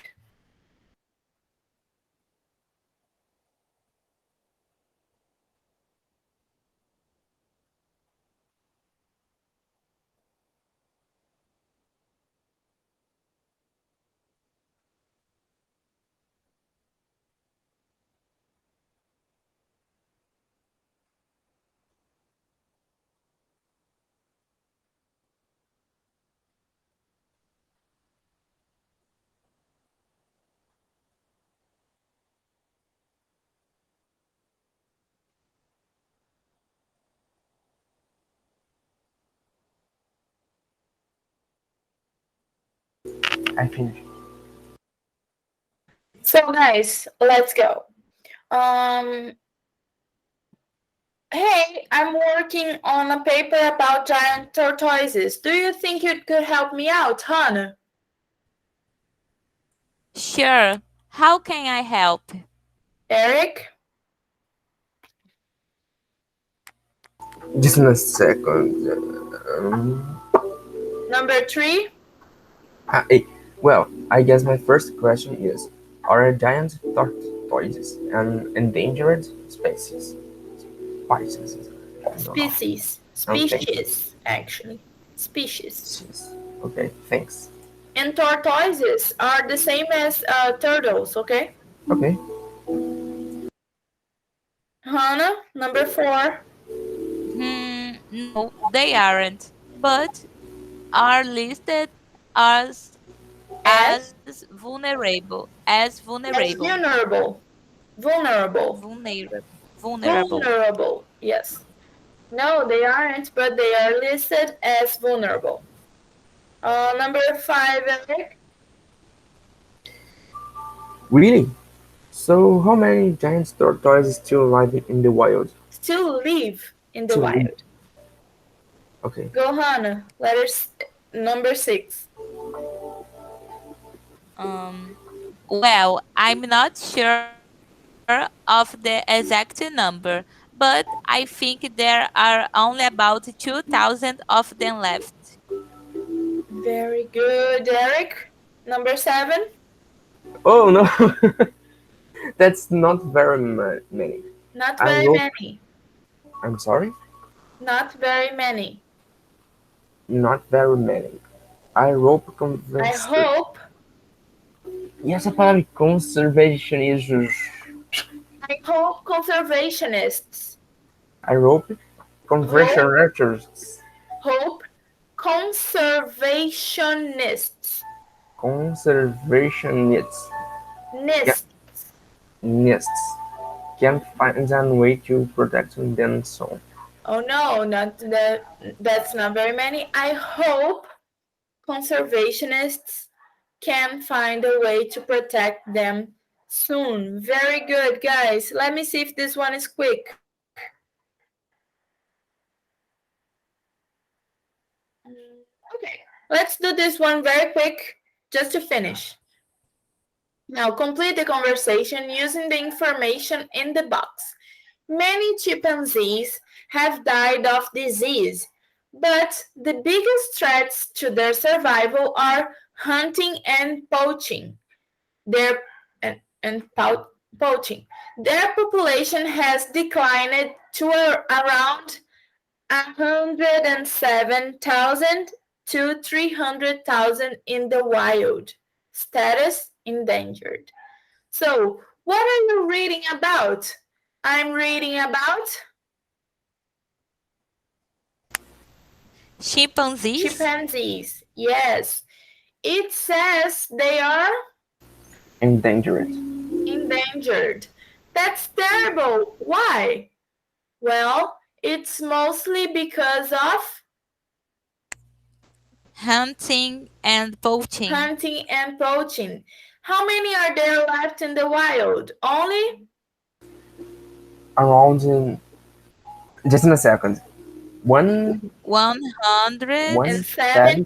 C: I finished.
A: So guys, let's go. Um, hey, I'm working on a paper about giant tortoises. Do you think you could help me out, Hannah?
B: Sure. How can I help?
A: Eric?
C: Just in a second.
A: Number three?
C: Eh, well, I guess my first question is: are giant tortoises an endangered species? Species. I don't know.
A: Species.
C: Oh, thank you.
A: Species, actually. Species.
C: Jeez. Okay, thanks.
A: And tortoises are the same as turtles, okay?
C: Okay.
A: Hannah, number four.
B: No, they aren't, but are listed as
A: As as
B: vulnerable,
A: vulnerable. Vulnerable.
B: vulnerable, vulnerable.
A: Vulnerable. Yes. No, they aren't, but they are listed as vulnerable. Number five, Eric.
C: Really? So, how many giant tortoises still live in the wild?
A: Still live in the
C: Still live.
A: wild.
C: Okay.
A: Go, Hannah. Number six.
B: Um, well, I'm not sure of the exact number, but I think there are only about 2,000 of them left.
A: Very good, Eric. Number seven.
C: Oh no, that's not very many.
A: Not
C: I
A: very
C: rope.
A: many.
C: I'm sorry,
A: Not very many.
C: not very many. I rope
A: I
C: convinced.
A: hope
C: E essa palavra conservationism,
A: I hope conservationists.
C: I hope
A: Hope,
C: conservationists,
A: hope conservationists.
C: conservationists can,
A: Nists.
C: nists can find a way to protect them soon.
A: Oh no, not that. That's not very many. I hope conservationists can find a way to protect them soon. Very good, guys. Let me see if this one is quick. Okay, let's do this one very quick just to finish. Now, complete the conversation using the information in the box. Many chimpanzees have died of disease, but the biggest threats to their survival are hunting and poaching. Their poaching. Their population has declined to around 107,000 to 300,000 in the wild. Status endangered. So, what are you reading about? I'm reading about
B: Chimpanzees?
A: chimpanzees. Yes, it says they are
C: Endangered.
A: endangered. That's terrible. Why? Well, it's mostly because of
B: Hunting and poaching.
A: hunting and poaching. How many are there left in the wild? Only
C: Around, just in a second, one
B: 100
C: one seven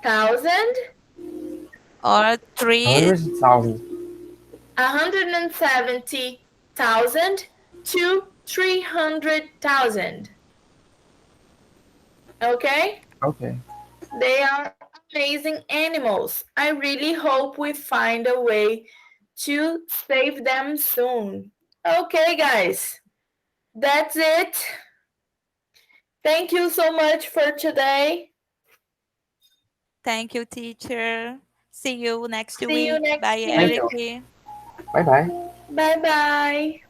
A: 70,000,
B: or 3
C: hundred thousand.
A: 170,000 to 300,000. Okay?
C: Okay.
A: They are amazing animals. I really hope we find a way to save them soon. Okay, guys, that's it. Thank you so much for today.
B: Thank you, teacher. See you next
A: See you
B: week.
A: next
B: Bye,
C: Thank
A: week.
C: you.
B: Eric.
C: Bye bye.
A: Bye bye.